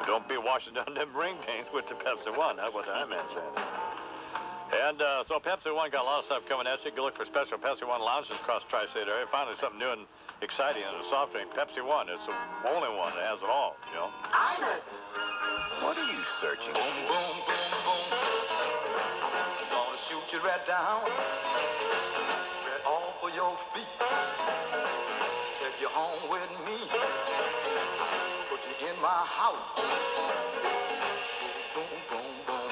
Don't be washing down them ring taints with the Pepsi One. That's what the man said. And so Pepsi One got a lot of stuff coming at you. Go look for special Pepsi One lounges across the tri-state area. Finally, something new and exciting in a soft drink. Pepsi One. It's the only one that has it all, you know. Imus. What are you searching Boom, boom, boom, boom. Gonna shoot you right down. Right off of your feet. Take you home with me. Put you in my house. Boom, boom, boom, boom.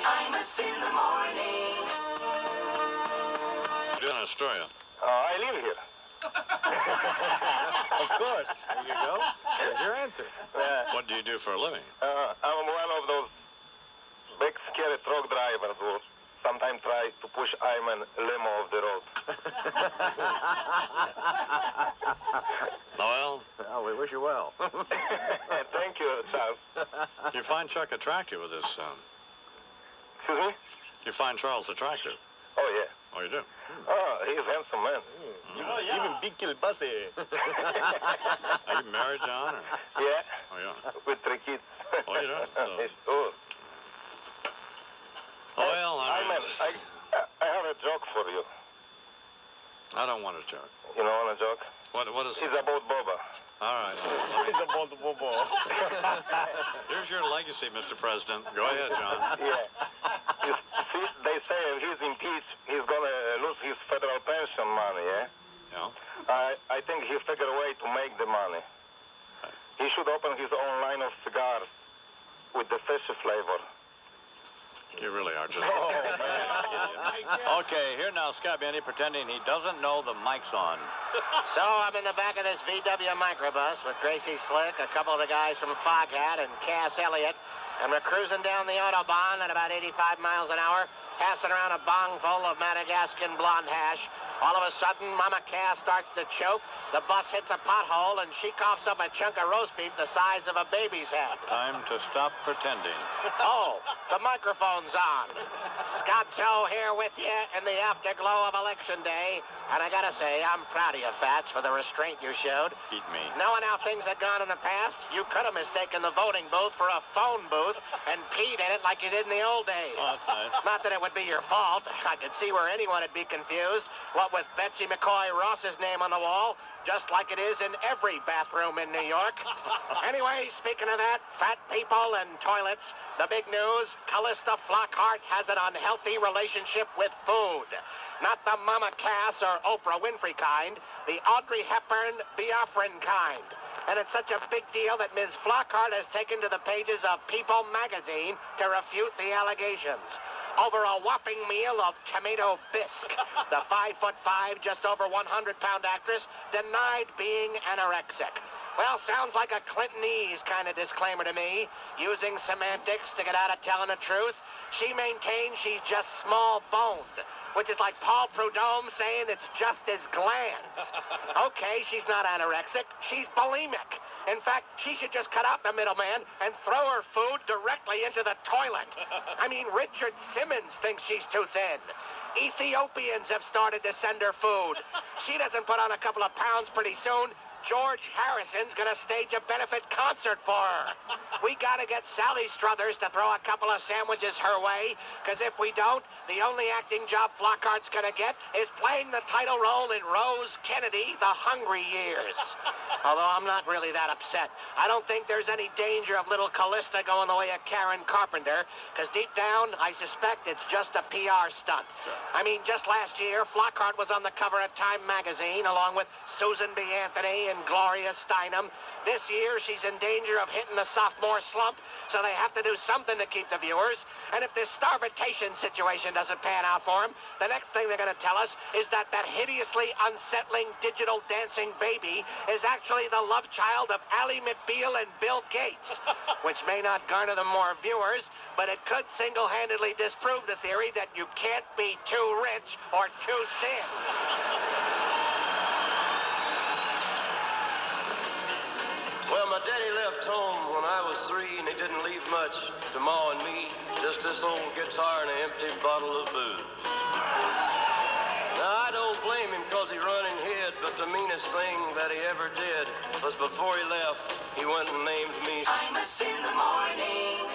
Imus in the morning. You're doing Australia. I live here. Of course. There you go. There's your answer. What do you do for a living? I'm one of those big scary truck drivers who sometimes try to push Iman limo off the road. Well, we wish you well. Thank you, Charles. You find Chuck attractive with this, Excuse me? You find Charles attractive? Oh, yeah. Oh, you do? Oh, he's a handsome man. Even big kill pussy. Are you married, John? Or? Yeah. Oh, yeah. With 3 kids. Oh, you do? So. It's good. Well, I have a joke for you. I don't want a joke. You don't want a joke? What is it? It's about Boba. All right. It's about Boba. Here's your legacy, Mr. President. Go ahead, John. Yeah. You see, they say if he's impeached, he's going to lose his federal pension money, yeah? Yeah. I think he figured a way to make the money. He should open his own line of cigars with the fish flavor. You really are just... Okay, here now, Scott Benny pretending he doesn't know the mic's on. So I'm in the back of this VW microbus with Gracie Slick, a couple of the guys from Foghat, and Cass Elliott, and we're cruising down the Autobahn at about 85 miles an hour, passing around a bong full of Madagascan blonde hash. All of a sudden, Mama Cass starts to choke, the bus hits a pothole, and she coughs up a chunk of roast beef the size of a baby's head. Time to stop pretending. Oh, the microphone's on. Scott Joe here with you in the afterglow of Election Day. And I gotta say, I'm proud of you, Fats, for the restraint you showed. Beat me. Knowing how things had gone in the past, you could have mistaken the voting booth for a phone booth and peed in it like you did in the old days. Oh, that's nice. Not that it would be your fault. I could see where anyone would be confused. What with Betsy McCoy Ross's name on the wall, just like it is in every bathroom in New York. Anyway, speaking of that, fat people and toilets, the big news, Callista Flockhart has an unhealthy relationship with food. Not the Mama Cass or Oprah Winfrey kind, the Audrey Hepburn Biafran kind. And it's such a big deal that Ms. Flockhart has taken to the pages of People magazine to refute the allegations. Over a whopping meal of tomato bisque, the 5'5", just over 100-pound actress denied being anorexic. Well, sounds like a Clintonese kind of disclaimer to me, using semantics to get out of telling the truth. She maintains she's just small-boned, which is like Paul Prudhomme saying it's just his glands. Okay, she's not anorexic, she's bulimic. In fact, she should just cut out the middleman and throw her food directly into the toilet. I mean, Richard Simmons thinks she's too thin. Ethiopians have started to send her food. She doesn't put on a couple of pounds pretty soon. George Harrison's gonna stage a benefit concert for her. We gotta get Sally Struthers to throw a couple of sandwiches her way, because if we don't, the only acting job Flockhart's gonna get is playing the title role in Rose Kennedy, The Hungry Years. Although I'm not really that upset. I don't think there's any danger of little Callista going the way of Karen Carpenter, because deep down, I suspect it's just a PR stunt. I mean, just last year, Flockhart was on the cover of Time magazine, along with Susan B. Anthony in Gloria Steinem. This year, she's in danger of hitting the sophomore slump, so they have to do something to keep the viewers. And if this starvation situation doesn't pan out for them, the next thing they're going to tell us is that hideously unsettling digital dancing baby is actually the love child of Ally McBeal and Bill Gates, which may not garner them more viewers, but it could single-handedly disprove the theory that you can't be too rich or too thin. Well, my daddy left home when I was 3, and he didn't leave much to Ma and me. Just this old guitar and an empty bottle of booze. Now, I don't blame him because he run and hid, but the meanest thing that he ever did was before he left, he went and named me Imus in the morning.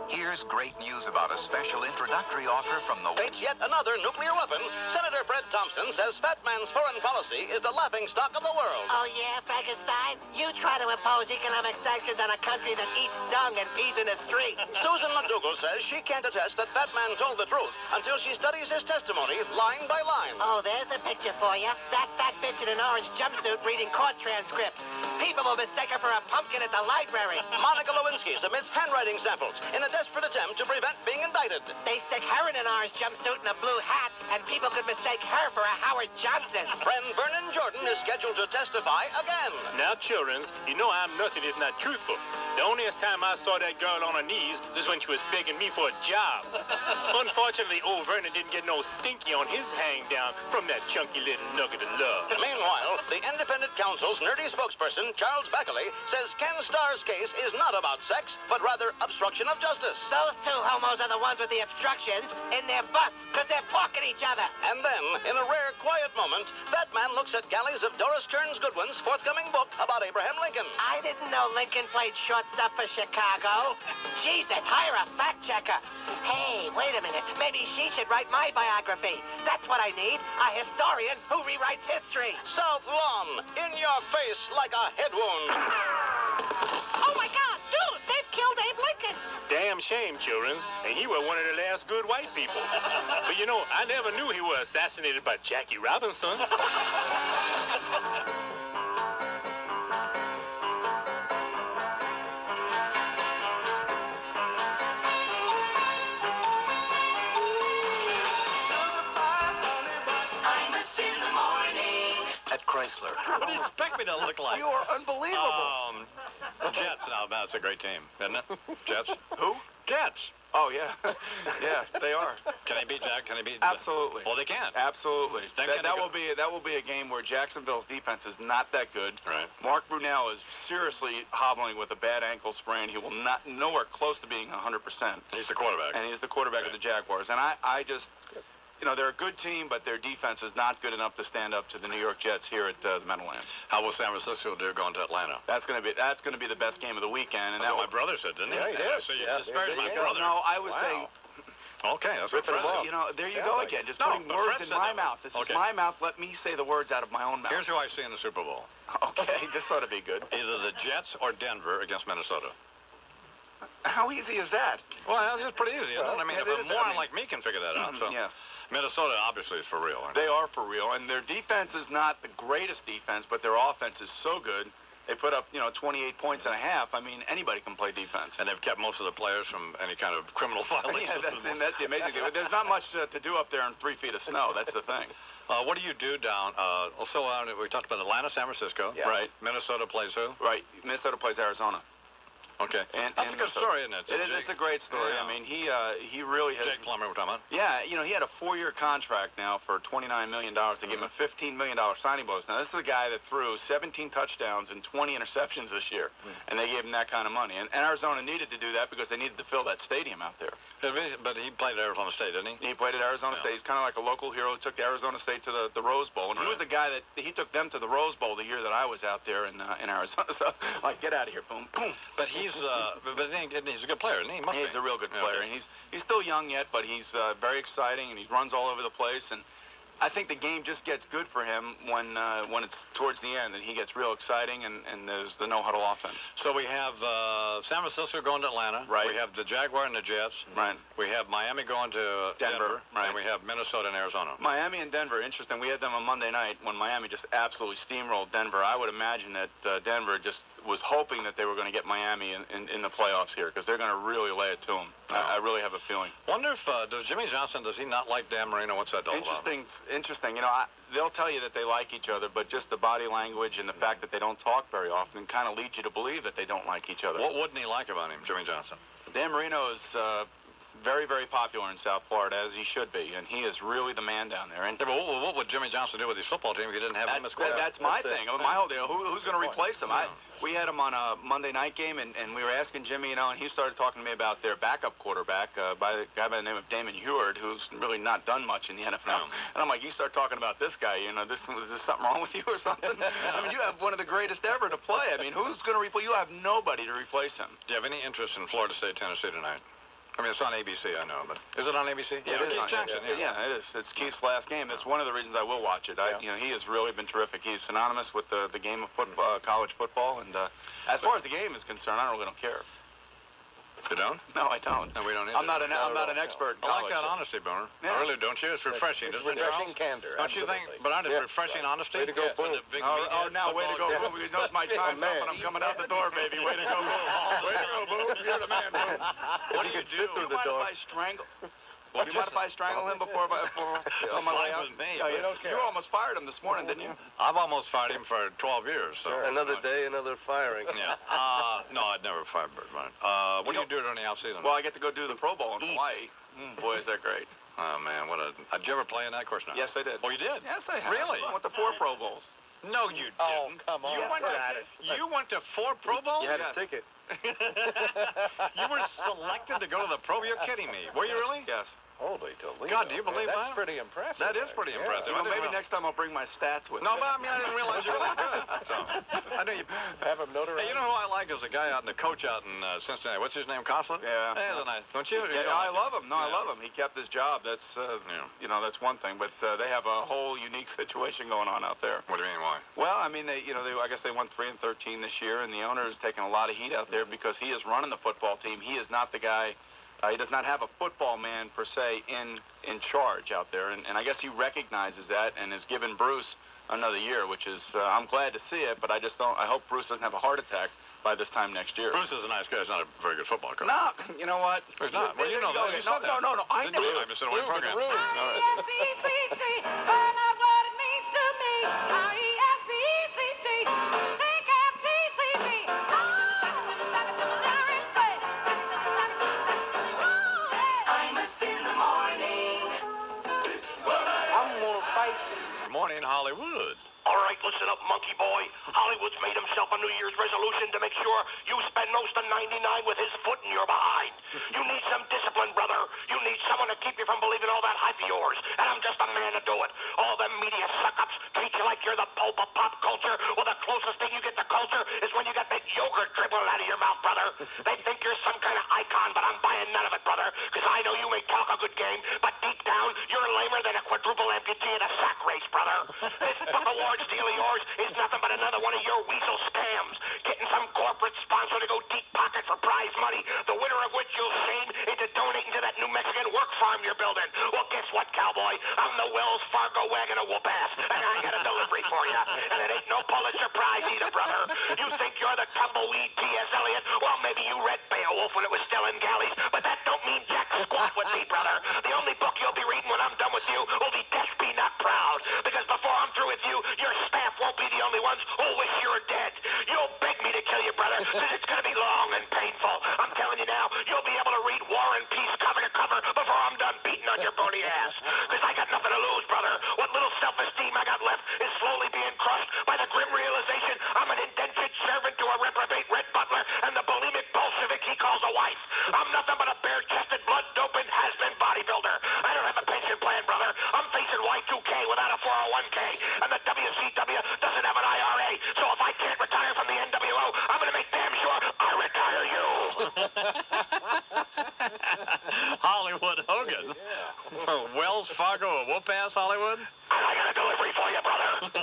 Here's great news about a special introductory offer from the... It's yet another nuclear weapon. Senator Fred Thompson says Fat Man's foreign policy is the laughingstock of the world. Oh, yeah, Frankenstein? You try to impose economic sanctions on a country that eats dung and pees in the street. Susan McDougal says she can't attest that Fat Man told the truth until she studies his testimony line by line. Oh, there's a picture for you. That fat bitch in an orange jumpsuit reading court transcripts. People will mistake her for a pumpkin at the library. Monica Lewinsky submits handwriting samples in a desperate attempt to prevent being indicted. They stick her in an orange jumpsuit and a blue hat, and people could mistake her for a Howard Johnson. Friend Vernon Jordan is scheduled to testify again. Now, children, you know I'm nothing if not truthful. The onlyest time I saw that girl on her knees was when she was begging me for a job. Unfortunately, old Vernon didn't get no stinky on his hang down from that chunky little nugget of love. Meanwhile, the independent counsel's nerdy spokesperson, Charles Beckley, says Ken Starr's case is not about sex, but rather obstruction of justice. Those two homos are the ones with the obstructions in their butts, because they're porking each other. And then, in a rare quiet moment, Batman looks at galleys of Doris Kearns Goodwin's forthcoming book about Abraham Lincoln. I didn't know Lincoln played shortstop for Chicago. Jesus, hire a fact checker. Hey, wait a minute. Maybe she should write my biography. That's what I need. A historian who rewrites history. South Lawn, in your face like a head wound. Oh, my God, dude, they've killed Abe Lincoln. Damn shame, children. And he was one of the last good white people. But you know, I never knew he was assassinated by Jackie Robinson. Imus in the morning. At Chrysler. What do you expect me to look like? You are unbelievable. Jets. Now, that's a great team, isn't it? Jets. Who? Jets. Oh, yeah. Yeah, they are. Can they beat Jack? Can they beat... Absolutely. Well, they can. Absolutely. Then That will be a game where Jacksonville's defense is not that good. Right. Mark Brunell is seriously hobbling with a bad ankle sprain. He will not nowhere close to being 100%. He's the quarterback. And he's the quarterback of the Jaguars. And I just, you know, they're a good team, but their defense is not good enough to stand up to the New York Jets here at the Meadowlands. How will San Francisco do going to Atlanta? That's going to be the best game of the weekend. And That's what my brother said, didn't he? Yeah, he did. So you Yeah, disparaged my yeah. brother. No, I was saying. Okay, that's what Fred said. You know, there you go again. Just putting words in my mouth. This is my mouth. Let me say the words out of my own mouth. Here's who I see in the Super Bowl. Okay, this ought to be good. Either the Jets or Denver against Minnesota. How easy is that? Well, it's pretty easy, isn't it? I mean, it if a is. moron like me can figure that out. So. Yeah. Minnesota obviously is for real, aren't they? They are for real, and their defense is not the greatest defense, but their offense is so good. They put up, 28 points and a half. I mean, anybody can play defense. And they've kept most of the players from any kind of criminal violation. Yeah, that's the amazing thing. There's not much to do up there in 3 feet of snow. That's the thing. What do you do down? We talked about Atlanta, San Francisco. Yeah. Right. Minnesota plays who? Right. Minnesota plays Arizona. Okay. That's a good story, isn't it? It's a great story. Yeah. I mean, he really has... Jake Plummer, we're talking about. Yeah, he had a 4-year contract now for $29 million. They gave him a $15 million signing bonus. Now, this is a guy that threw 17 touchdowns and 20 interceptions this year, and they gave him that kind of money. And Arizona needed to do that because they needed to fill that stadium out there. But he played at Arizona State, didn't he? He played at Arizona State. He's kind of like a local hero. He took Arizona State to the Rose Bowl, and he was the guy that he took them to the Rose Bowl the year that I was out there in Arizona. So, like, get out of here, boom, boom. But he's he's a good player, isn't he? He's a real good player, and he's still young yet, but he's very exciting, and he runs all over the place. And I think the game just gets good for him when it's towards the end, and he gets real exciting, and there's the no-huddle offense. So we have San Francisco going to Atlanta. Right. We have the Jaguar and the Jets. Right. We have Miami going to Denver. Right. And we have Minnesota and Arizona. Miami and Denver, interesting. We had them on Monday night when Miami just absolutely steamrolled Denver. I would imagine that Denver just was hoping that they were going to get Miami in the playoffs here, because they're going to really lay it to them. I really have a feeling. Wonder if, does Jimmy Johnson, does he not like Dan Marino? What's that all about? Interesting. You know, they'll tell you that they like each other, but just the body language and the fact that they don't talk very often kind of leads you to believe that they don't like each other. What wouldn't he like about him, Jimmy Johnson? Dan Marino is very, very popular in South Florida, as he should be, and he is really the man down there. And yeah, but what would Jimmy Johnson do with his football team if he didn't have him as quarterback? That's my thing. My whole deal. Who's going to replace him? We had him on a Monday night game, and we were asking Jimmy, you know, and he started talking to me about their backup quarterback, by the guy by the name of Damon Heward, who's really not done much in the NFL. And I'm like, you start talking about this guy, you know, is there something wrong with you or something? I mean, you have one of the greatest ever to play. I mean, who's going to replace? You have nobody to replace him. Do you have any interest in Florida State, Tennessee tonight? I mean, it's on ABC, I know, but is it on ABC? Yeah, it is. Keith Jackson, yeah, it is. It's Keith's last game. That's one of the reasons I will watch it. You know, he has really been terrific. He's synonymous with the game of football, college football, and as far as the game is concerned, I really don't care. You don't? No, I don't. No, we don't either. I'm not an expert. I like that honesty, Boner. Yeah. I really don't you? It's refreshing, it's doesn't it, refreshing Charles? candor. Don't you think? But aren't it refreshing honesty? Way to go, Boom. Now, way to go, Boom. He knows my time's up, and I'm coming out the door, baby. Way to go, Boom. Way to go, Boom. You're the man, Boom. What do you do? Through the door. If I strangle? Would you mind if I strangle him before on my way out? You almost fired him this morning, didn't you? I've almost fired him for 12 years. So. Another day, another firing. Yeah. No, I'd never fired Birdman. What do you do during the off season? Well, I get to go do the Pro Bowl in Hawaii. Boy, is that great. Oh, man, did you ever play in that? Of course not. Yes, I did. Oh, you did? Yes, I have. Really? I went to 4 Pro Bowls. No, you didn't. Oh, come on. You went to 4 Pro Bowls? You had a ticket. You were selected to go to the Pro? You're kidding me. Were you really? Yes. Holy Toledo. God, do you believe That's that? pretty impressive. That is pretty impressive. Well, maybe next time I'll bring my stats with No, me. but I mean, I didn't realize you were that good. So, I know you. Have him notarized. Hey, you know who I like is a guy out in the coach out in Cincinnati. What's his name? Coslett? Yeah. Hey, that's nice. Don't you? Yeah, I love him. No, I love him. He kept his job. That's, you know, that's one thing. But they have a whole unique situation going on out there. What do you mean, why? Well, I mean, I guess they won 3-13 this year, and the owner is taking a lot of heat out there because he is running the football team. He is not the guy. He does not have a football man, per se, in charge out there. And I guess he recognizes that and has given Bruce another year, which is, I'm glad to see it, but I hope Bruce doesn't have a heart attack by this time next year. Bruce is a nice guy. He's not a very good football coach. No, you know what? He's not. Well, you know that. You said that. No. I know. I missed it on my program. All right. I-E-S-B-C-T, find out what it means to me. I-E-S-B-C-T, T-F-T-C-B. Imus in the morning. I'm gonna fight. Good morning, Hollywood. All right, listen up, monkey boy. Hollywood's made himself a New Year's resolution to make sure you spend most of 99 with his foot in your behind. You need some discipline, brother. You need someone to keep you from believing all that hype of yours. And I'm just a man to do it. All them media suck-ups treat you like you're the pope of pop culture. Well, the closest thing you get to culture is when you get that yogurt dribbling out of your mouth, brother. They think you're some kind of icon, but I'm buying none of it, brother. Because I know you may talk a good game, but deep down, you're lamer than a quadruple amputee in a sack race, brother. This Buck Awards deal of yours is nothing but another one of your weasel scams. Getting some corporate sponsor to go deep pocket for prize money, the winner of which you'll shame into donating to that New Mexican work farm you're building. Well, guess what, cowboy? I'm the Wells Fargo wagon of whoop-ass, and I got a delivery for you. And it ain't no Pulitzer Prize either, brother. You think you're the tumbleweed T.S. Eliot? Well, maybe you read Beowulf when it was still in galleys, but that don't mean jack squat with me, brother. The only book you'll be reading when I'm done with you will be Death Be Not Proud, because before I'm through with you, your staff won't be the only ones who'll wish you were dead. You'll beg me to kill you, brother, because it's going to be long and painful. I'm telling you now, you'll be able to read War and Peace cover to cover before I'm done beating on your bony ass. Because I got nothing to lose, brother. What little self-esteem I got left is slowly being crushed by the grim realization I'm an indentured servant to a reprobate red butler and the bulimic Bolshevik he calls a wife. I'm nothing but a bare-chested, blood-doping, has-been bodybuilder. I don't have a pension plan, brother. I'm facing Y2K without a 401K, and the WCW doesn't have an IRA. So if I can't retire from the NWO, I'm going to make damn sure I retire you. Hollywood Hogan. Yeah. Wells Fargo, a whoop-ass Hollywood? I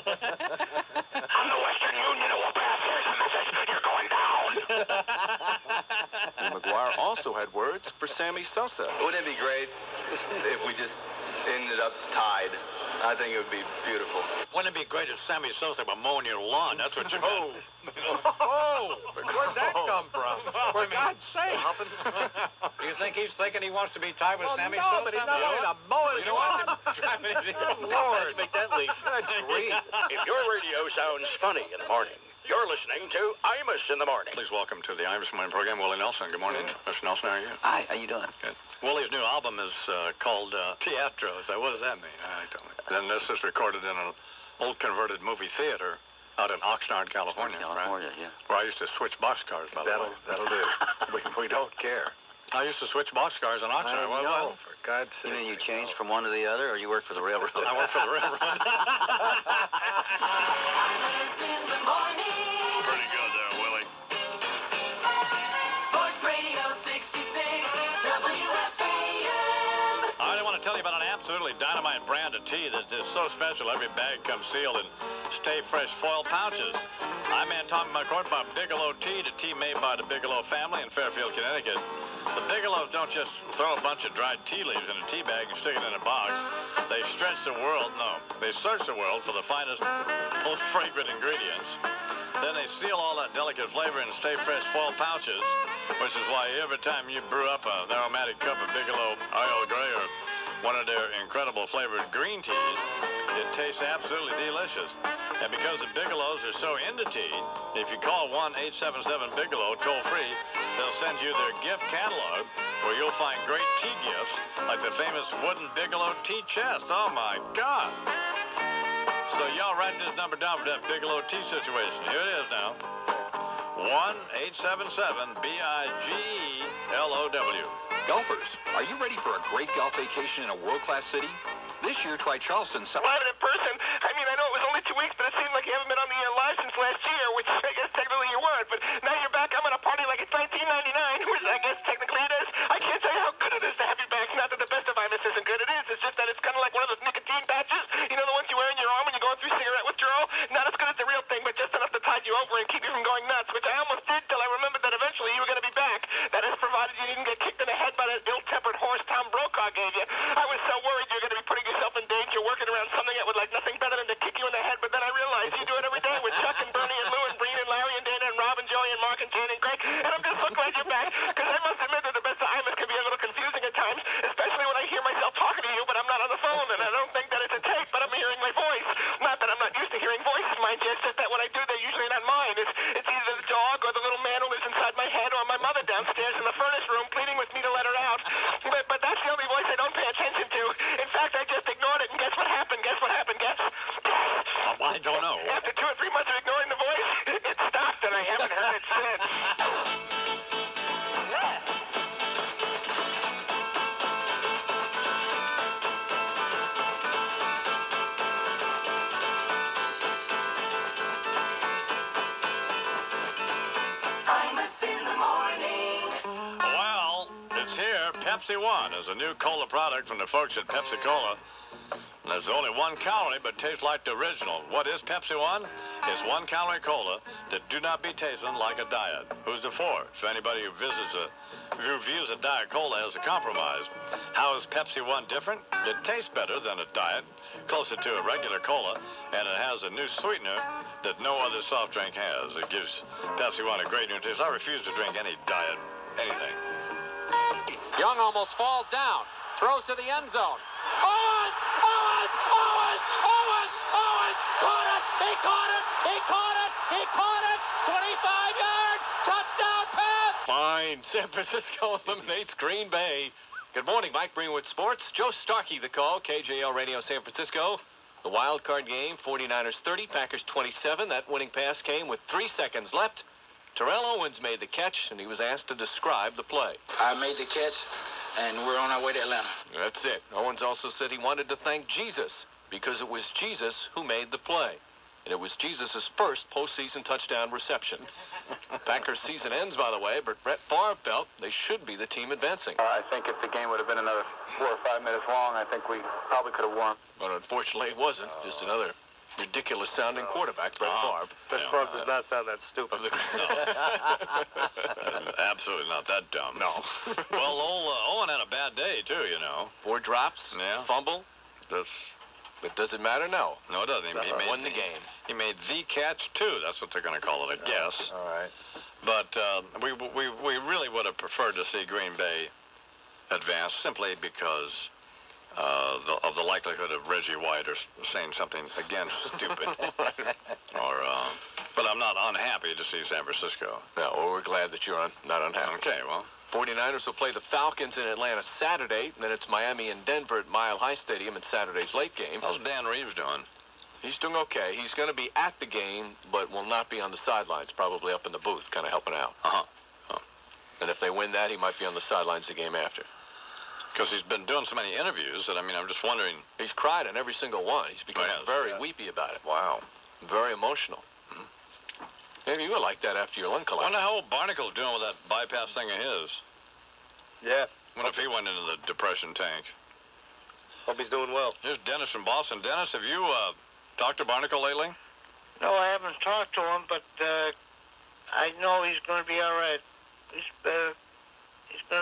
I'm the Western Union of pass. Here's the message. You're going down. And McGuire also had words for Sammy Sosa. Wouldn't it be great if we just ended up tied? I think it would be beautiful. Wouldn't it be great if Sammy Sosa were mowing your lawn? That's what you meant. Oh, where'd that come from? For God's sake. Do you think he's thinking he wants to be tied with Sammy no, Sosa? but he's not ready to mow his lawn. Good Lord. Make that leap. Good grief. If your radio sounds funny in the morning, you're listening to Imus in the Morning. Please welcome to the Imus Morning program, Willie Nelson. Good morning. Mr. Nelson, how are you? Hi, how you doing? Good. Willie's new album is called Teatro. So what does that mean? I don't know. Then this is recorded in an old converted movie theater out in Oxnard, California. California, right? yeah. Where I used to switch boxcars, by the way. That'll do. We don't care. I used to switch boxcars in Oxnard. I know, for God's sake. You mean you changed from one to the other, or you work for the railroad? I work for the railroad. Pretty good there, Willie. Sports Radio 66, WFAN. I want to tell you about an absolutely dynamite brand of tea that is so special. Every bag comes sealed in Stay Fresh foil pouches. I'm Tom McCourt about Bigelow Tea, the tea made by the Bigelow family in Fairfield, Connecticut. The Bigelows don't just throw a bunch of dried tea leaves in a tea bag and stick it in a box. They stretch the world. No, they search the world for the finest, most fragrant ingredients. Then they seal all that delicate flavor in Stay Fresh foil pouches, which is why every time you brew up an aromatic cup of Bigelow Earl Grey or one of their incredible flavored green teas, it tastes absolutely delicious. And because the Bigelows are so into tea, if you call 1-877-BIGELOW toll-free, they'll send you their gift catalog where you'll find great tea gifts like the famous wooden Bigelow tea chest. Oh, my God. So y'all write this number down for that Bigelow tea situation. Here it is now. 1-877-BIGELOW. Golfers, are you ready for a great golf vacation in a world-class city? This year, try Charleston. Live in person. I mean, I know it was only 2 weeks, but it seemed like you haven't been on the air live since last year, which I guess technically you weren't. But now you're back. I'm at a party like it's 1999, which I guess technically it is. I can't tell you how good it is to have you back. Not that the best of Imus isn't good. It is. It's just that it's kind of like one of those nicotine patches. You know, the ones you wear in your arm when you're going through cigarette withdrawal? Not as good as the real thing, but just enough to tide you over and keep you from going nuts, which I almost did till I remembered that eventually you were going to be back. That is provided you didn't get kicked in the head by that ill-tempered horse Tom Brokaw gave you. I was so worried you were going to be putting yourself in danger working around something that would like nothing better than to kick you in the head, but then I realized you do it every day with Chuck and Bernie and Lou and Breen and Larry and Dana and Rob and Joey and Mark and Jan and Greg, and I'm just so glad you're back, because I must admit that the best of Imus can be a little confusing at times, especially when I hear myself talking to you, but I'm not on the phone, and I don't think that it's a tape, but I'm hearing my voice. Not that I'm not used to hearing voices, mind you, it's just that when I do, they're usually not mine. It's either the dog or the little man who lives inside my head or my mother downstairs in the furnace room pleading with me to let her out. But that's the only voice I don't pay attention to. In fact, I just ignored it, and guess what happened? Guess what happened? Guess? I don't know. After 2 or 3 months of ignoring the voice, it stopped, and I haven't heard it since. Imus in the morning. Well, it's here. Pepsi One is a new cola product from the folks at Pepsi Cola. There's only 1 calorie, but tastes like the original. What is Pepsi One? It's 1 calorie cola that do not be tasting like a diet. Who's it for? So anybody who views a diet cola as a compromise. How is Pepsi One different? It tastes better than a diet, closer to a regular cola, and it has a new sweetener that no other soft drink has. It gives Pepsi One a great new taste. I refuse to drink any diet, anything. Young almost falls down. Throws to the end zone. Owens! Caught it! He caught it! He caught it! He caught it! 25-yard touchdown pass! Fine. San Francisco eliminates Green Bay. Good morning, Mike Greenwood Sports. Joe Starkey the call, KJL Radio San Francisco. The wild card game, 49ers 30, Packers 27. That winning pass came with 3 seconds left. Terrell Owens made the catch, and he was asked to describe the play. I made the catch, and we're on our way to Atlanta. That's it. Owens also said he wanted to thank Jesus because it was Jesus who made the play. And it was Jesus' first postseason touchdown reception. Packers season ends, by the way, but Brett Favre felt they should be the team advancing. I think if the game would have been another 4 or 5 minutes long, I think we probably could have won. But unfortunately, it wasn't. Just another ridiculous-sounding quarterback, Brett Favre. Brett Favre does not sound that stupid. Absolutely not that dumb. No. Well, Owen had a bad day, too, you know. 4 drops, fumble. That's... But does it matter? No. No, it doesn't. He won the game. He made the catch, too. That's what they're going to call it, I guess. All right. But we really would have preferred to see Green Bay advance simply because of the likelihood of Reggie White or saying something again stupid. But I'm not unhappy to see San Francisco. No, well, we're glad that you're not unhappy. Okay, well. 49ers will play the Falcons in Atlanta Saturday, and then it's Miami and Denver at Mile High Stadium in Saturday's late game. How's Dan Reeves doing? He's doing okay. He's going to be at the game, but will not be on the sidelines, probably up in the booth, kind of helping out. And if they win that, he might be on the sidelines the game after. Because he's been doing so many interviews that, I'm just wondering. He's cried on every single one. He's become very weepy about it. Wow. Very emotional. Maybe you would like that after your lung collapse. I wonder how old Barnacle's doing with that bypass thing of his. Yeah. What if he went into the depression tank? Hope he's doing well. Here's Dennis from Boston. Dennis, have you talked to Barnacle lately? No, I haven't talked to him, but I know he's going to be all right. He's going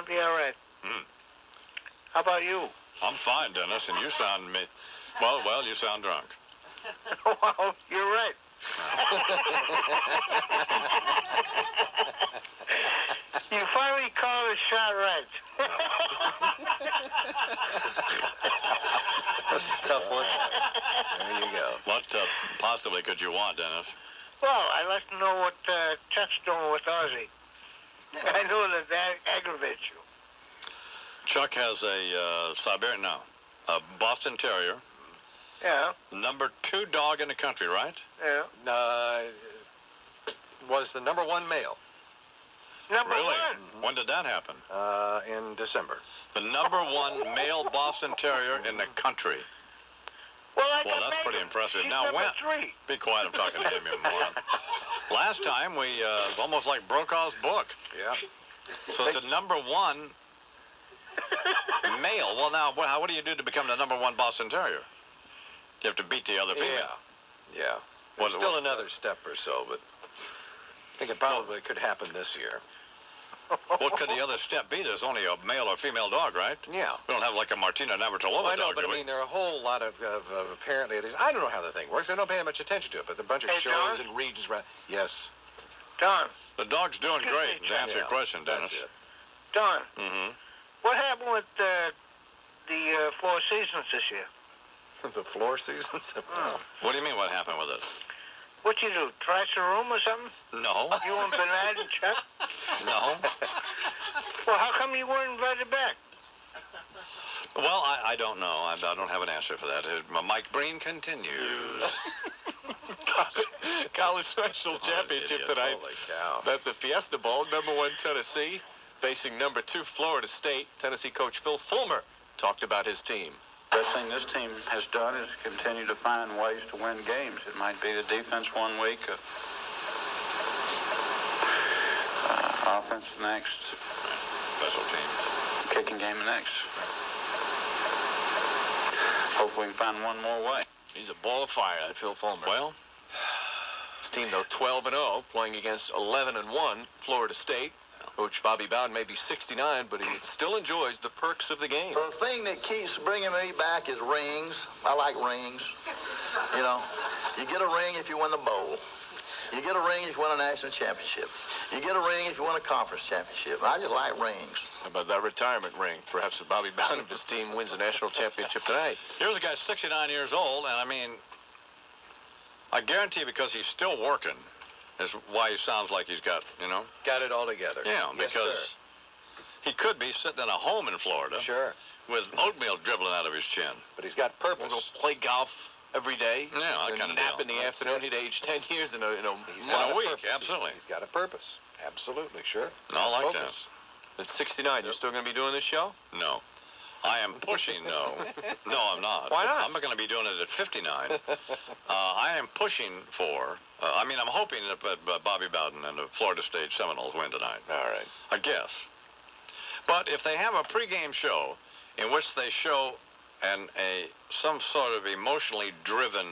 to be all right. How about you? I'm fine, Dennis, and you sound well, you sound drunk. Well, you're right. You finally called a shot right. That's a tough one. There you go. What possibly could you want, Dennis? Well, I'd like to know what Chuck's doing with Ozzy. I know that aggravates you. Chuck has a Boston Terrier. Yeah. Number 2 dog in the country, right? Yeah. Was the number 1 male. Number really? 1? When did that happen? In December. The number 1 male Boston Terrier in the country. Well, that's pretty impressive. She's Now, number 3. Be quiet, I'm talking to him, you moron. Last time, we almost like Brokaw's book. Yeah. So it's a number 1 male. Well, now, what do you do to become the number 1 Boston Terrier? You have to beat the other female. Yeah. Well, still another step or so, but I think it probably could happen this year. What could the other step be? There's only a male or female dog, right? Yeah. We don't have like a Martina Navratilova I know, dog, but do we? there are a whole lot of apparently, I don't know how the thing works. I don't pay much attention to it, but a bunch of shows and regions around. Yes. Don. The dog's doing great, to answer your question, Dennis. That's it. Don. Mm-hmm. What happened with the Four Seasons this year? The floor seasons? What do you mean, what happened with it? What'd you do, trash the room or something? No. You and Bernard and Chuck? No. Well, how come you weren't invited back? Well, I don't know. I don't have an answer for that. Mike Breen continues. College National Championship tonight. Holy cow. That's the Fiesta Bowl. Number 1 Tennessee facing number 2 Florida State. Tennessee coach Phil Fulmer talked about his team. Best thing this team has done is continue to find ways to win games. It might be the defense one week, offense the next, special teams, kicking game the next. Hopefully we can find one more way. He's a ball of fire, that Phil Fulmer. Well, his team, though, 12-0, playing against 11-1 Florida State. Coach Bobby Bowden may be 69, but he still enjoys the perks of the game. The thing that keeps bringing me back is rings. I like rings. You know, you get a ring if you win the bowl. You get a ring if you win a national championship. You get a ring if you win a conference championship. I just like rings. How about that retirement ring? Perhaps if Bobby Bowden of his team wins a national championship tonight. Here's a guy 69 years old, and I guarantee because he's still working is why he sounds like he's got it all together. Yeah, yes, because sir. He could be sitting in a home in Florida. Sure. With oatmeal dribbling out of his chin. But he's got purpose. We'll go play golf every day. Yeah, that kind of nap deal. in the afternoon. He'd age 10 years in a week. Purpose. Absolutely. He's got a purpose. Absolutely, sure. I like focus. that. At 69, you're still going to be doing this show? No. I am pushing no. No, I'm not. Why not? I'm not going to be doing it at 59. I am pushing for, I'm hoping that Bobby Bowden and the Florida State Seminoles win tonight. All right. I guess. But if they have a pregame show in which they show some sort of emotionally driven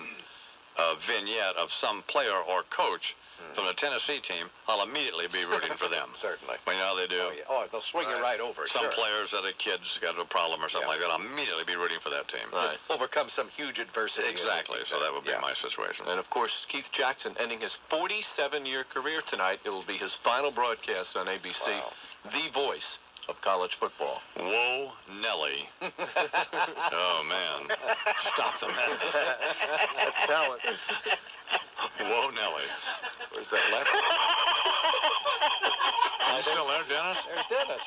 vignette of some player or coach from the Tennessee team, I'll immediately be rooting for them. Certainly. Well, you know how they do? Oh, yeah. Oh, they'll swing you right over. Some sure. players that a kid's got a problem or something like that, I'll immediately be rooting for that team. Right. Overcome some huge adversity. Exactly. So that would be my situation. And, of course, Keith Jackson ending his 47-year career tonight. It will be his final broadcast on ABC, the voice of college football. Whoa, Nelly. Oh, man. Stop the man. That's talent. Whoa, Nelly. Where's that left? You still there, Dennis? There's Dennis.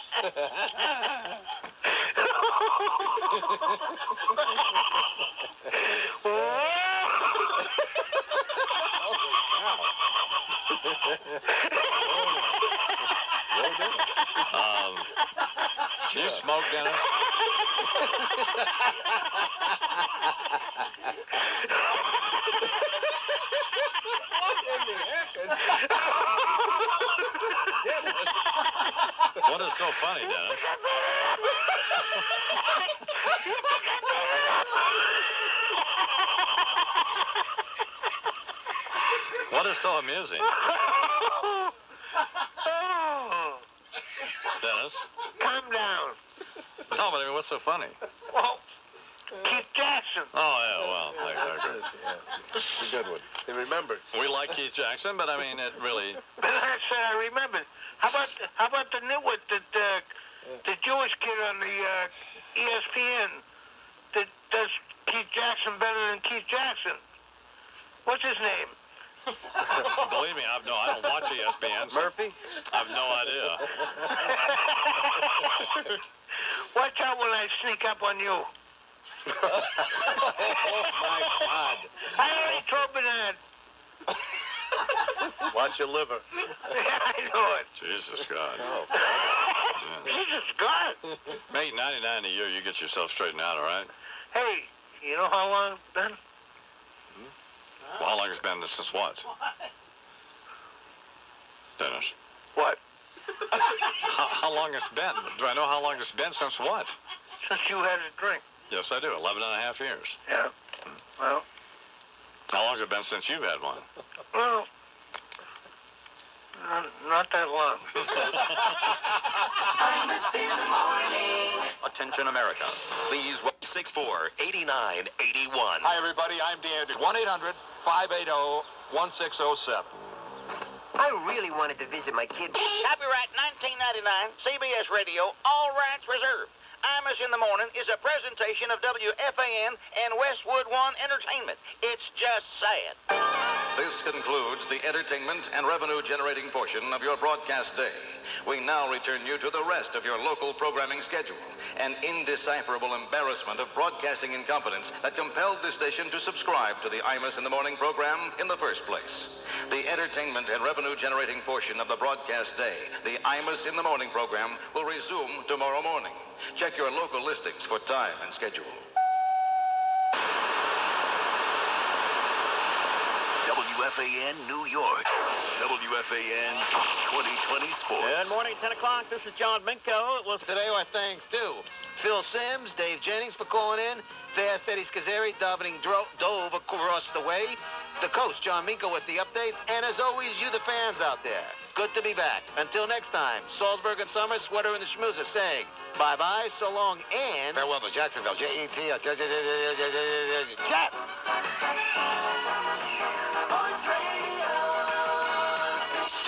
Do you smoke, Dennis? What is so funny, Dennis? What is so amusing? Dennis? Calm down. No, but I mean, what's so funny? Well, Keith Jackson. Oh, yeah, well, It's a good one. He remembered. we like Keith Jackson, but I mean, it really... That's I remembered. How about the nitwit that the Jewish kid on the ESPN that does Keith Jackson better than Keith Jackson? What's his name? Believe me, I don't watch ESPN. So Murphy? I've no idea. Watch out when I sneak up on you. Oh, my God. I already told Bernard. Watch your liver. I know it. Jesus God. Oh, Jesus God. Make $99 a year, you get yourself straightened out, all right? Hey, you know how long it's been? Well, how long has it been since what? Dennis. What? How long it's been? Do I know how long it's been since what? Since you had a drink. Yes, I do. 11 and a half years. Yeah. Well. How long has it been since you've had one? Well. Not that long. Imus in the morning. Attention, America. Please, 64-89-81. Hi, everybody. I'm Dan. 1-800-580-1607. I really wanted to visit my kid. Copyright 1999, CBS Radio, all rights reserved. Imus in the Morning is a presentation of WFAN and Westwood One Entertainment. It's just sad. This concludes the entertainment and revenue-generating portion of your broadcast day. We now return you to the rest of your local programming schedule, an indecipherable embarrassment of broadcasting incompetence that compelled this station to subscribe to the Imus in the Morning program in the first place. The entertainment and revenue-generating portion of the broadcast day, the Imus in the Morning program, will resume tomorrow morning. Check your local listings for time and schedule. WFAN New York. WFAN 2020 Sports. Good morning, 10 o'clock. This is John Minko. Today our thanks to Phil Sims, Dave Jennings for calling in, Fast Eddie Scazzeri, Davening Dove across the way, the coach, John Minko, with the update, and as always, you the fans out there. Good to be back. Until next time, Salzburg and Summer, Sweater and the Schmoozer saying bye-bye, so long, and... Farewell to Jacksonville. J-E-T... Jet! Sports Radio 66.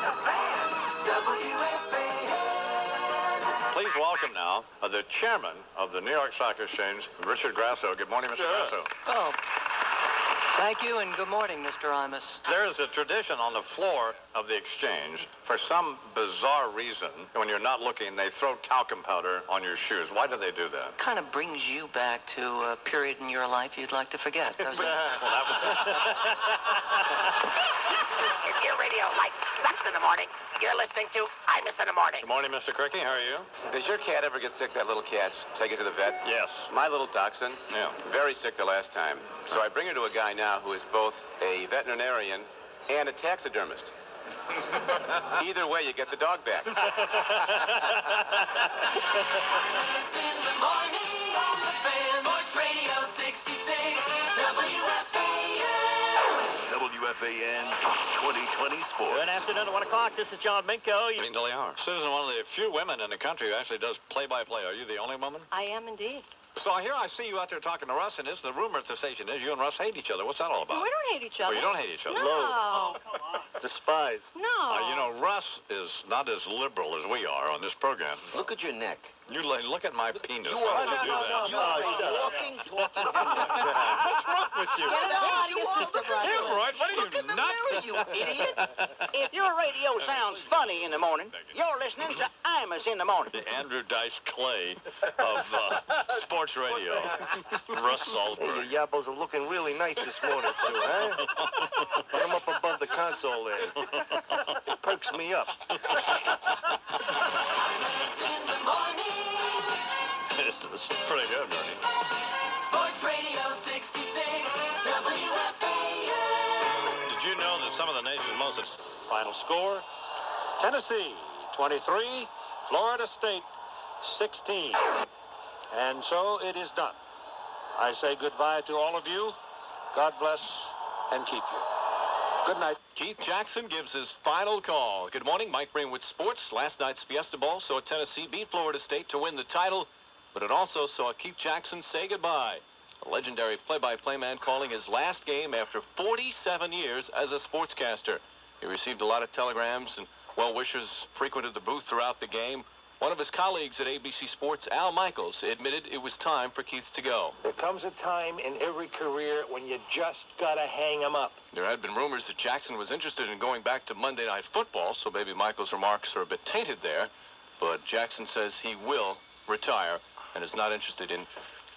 The Fan. WFAN. Please welcome now the chairman of the New York Stock Exchange, Richard Grasso. Good morning, Mr. Grasso. Oh, thank you, and good morning, Mr. Imus. There is a tradition on the floor of the exchange. For some bizarre reason, when you're not looking, they throw talcum powder on your shoes. Why do they do that? Kind of brings you back to a period in your life you'd like to forget, doesn't it? If your radio light sucks in the morning, you're listening to Imus in the Morning. Good morning, Mr. Cricky. How are you? Does your cat ever get sick, that little cat? Take it to the vet? Yes. My little dachshund? Yeah. Very sick the last time. So I bring her to a guy now who is both a veterinarian and a taxidermist. Either way, you get the dog back. Imus in the morning on the Fan. Sports Radio 66. WFAN 2020 Sports. Good afternoon at 1 o'clock. This is John Minko. Until they are. Susan, one of the few women in the country who actually does play-by-play. Are you the only woman? I am indeed. So here I see you out there talking to Russ, and the rumor at the station is you and Russ hate each other. What's that all about? We don't hate each other. Oh, you don't hate each other? No. Despise. No. You know, Russ is not as liberal as we are on this program. Look at your neck. You look at my penis. You Why are would you do that? you are a walking, talking What's wrong with you? Get it on, your sister brother. Hemorrhoid, what are you, nuts? You idiot. If your radio sounds funny in the morning, you're listening to Imus in the morning. The Andrew Dice Clay of sports radio. Russ Salzberg. Hey, your yabbos are looking really nice this morning, too, huh? I'm up above the console there. It perks me up. It's pretty good, Bernie. Sports Radio 66, WFAN. Did you know that some of the nation's most... Final score, Tennessee 23, Florida State 16. And so it is done. I say goodbye to all of you. God bless and keep you. Good night. Keith Jackson gives his final call. Good morning, Mike Breen with sports. Last night's Fiesta Bowl saw Tennessee beat Florida State to win the title, but it also saw Keith Jackson say goodbye. A legendary play-by-play man calling his last game after 47 years as a sportscaster. He received a lot of telegrams and well-wishers frequented the booth throughout the game. One of his colleagues at ABC Sports, Al Michaels, admitted it was time for Keith to go. There comes a time in every career when you just gotta hang 'em up. There had been rumors that Jackson was interested in going back to Monday Night Football, so maybe Michaels' remarks are a bit tainted there. But Jackson says he will retire and is not interested in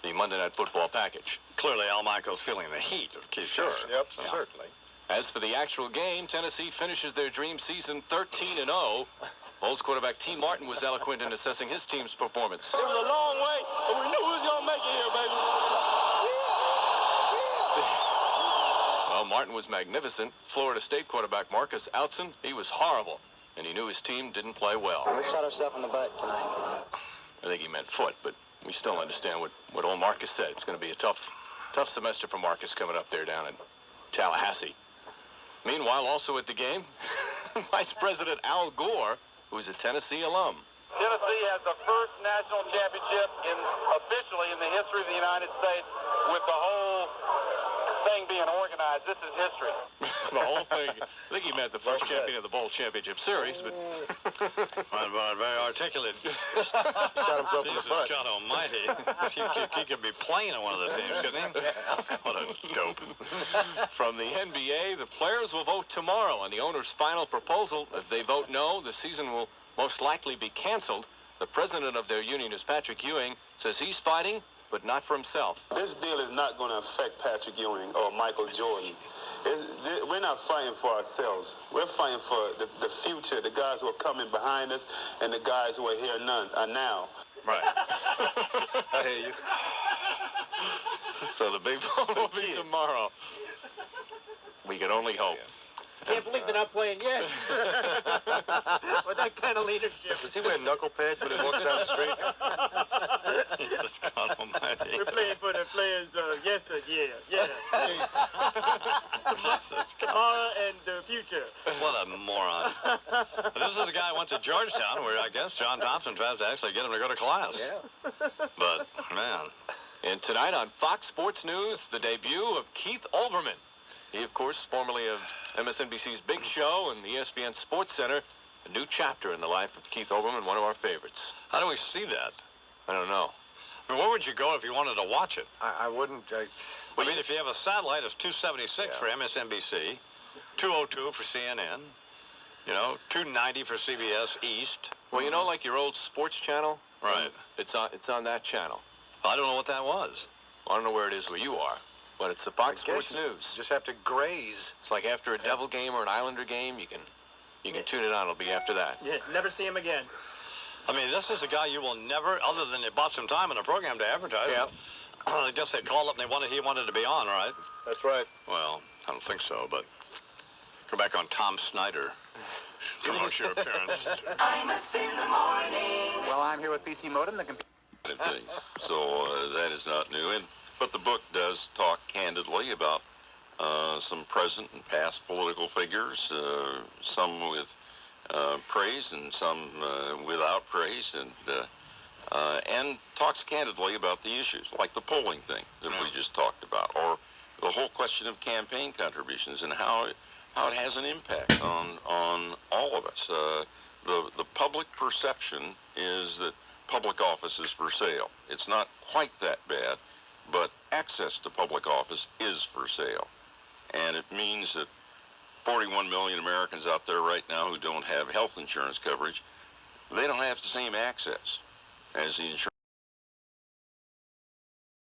the Monday Night Football package. Clearly, Al Michaels feeling the heat of Keith Jackson. Yep, Yeah. certainly. As for the actual game, Tennessee finishes their dream season 13-0. Bulls quarterback T. Martin was eloquent in assessing his team's performance. It was a long way, but we knew we was going to make it here, baby. Well, Martin was magnificent. Florida State quarterback Marcus Outson, he was horrible, and he knew his team didn't play well. We shot ourselves in the butt tonight. I think he meant foot, but we still understand what old Marcus said. It's going to be a tough semester for Marcus coming up there down in Tallahassee. Meanwhile, also at the game, Vice President Al Gore, who's a Tennessee alum. Tennessee has the first national championship officially in the history of the United States with the whole thing being organized. This is history. The whole thing. I think he meant the first champion of the Bowl Championship Series, but... very articulate. Shot himself in the butt. God almighty. He could be playing on one of the teams, couldn't he? What a dope. From the NBA, the players will vote tomorrow on the owner's final proposal. If they vote no, the season will most likely be canceled. The president of their union is Patrick Ewing, says he's fighting, but not for himself. This deal is not going to affect Patrick Ewing or Michael Jordan. We're not fighting for ourselves. We're fighting for the future, the guys who are coming behind us, and the guys who are here now. Right. I hear you. So the big vote will be tomorrow. We can only hope. Can't believe they're not playing yet. With that kind of leadership. Does he wear knuckle pads when he walks down the street? God almighty. We're playing for the players yesterday. Yeah. Tomorrow and the future. What a moron. This is a guy who went to Georgetown where I guess John Thompson tries to actually get him to go to class. Yeah. But, man. And tonight on Fox Sports News, the debut of Keith Olbermann. He, of course, formerly of MSNBC's Big Show and ESPN Sports Center. A new chapter in the life of Keith Olbermann, one of our favorites. How do we see that? I don't know. I mean, where would you go if you wanted to watch it? I wouldn't. I mean, if you have a satellite, it's 276 for MSNBC, 202 for CNN, 290 for CBS East. Well, like your old sports channel? Right. It's on that channel. I don't know what that was. I don't know where it is where you are. But it's the Fox Sports News. Just have to graze. It's like after a Devil game or an Islander game, you can tune it on. It'll be after that. Yeah, never see him again. I mean, this is a guy you will never, other than they bought some time in the program to advertise. Yeah. I guess they called up and he wanted to be on, right? That's right. Well, I don't think so, but go back on Tom Snyder. Promote your appearance. Imus in the morning. Well, I'm here with PC Modem, the computer. So that is not new. But the book does talk candidly about some present and past political figures, some with praise and some without praise, and talks candidly about the issues, like the polling thing that we just talked about, or the whole question of campaign contributions and how it has an impact on all of us. The public perception is that public office is for sale. It's not quite that bad, but access to public office is for sale. And it means that 41 million Americans out there right now who don't have health insurance coverage, they don't have the same access as the insurance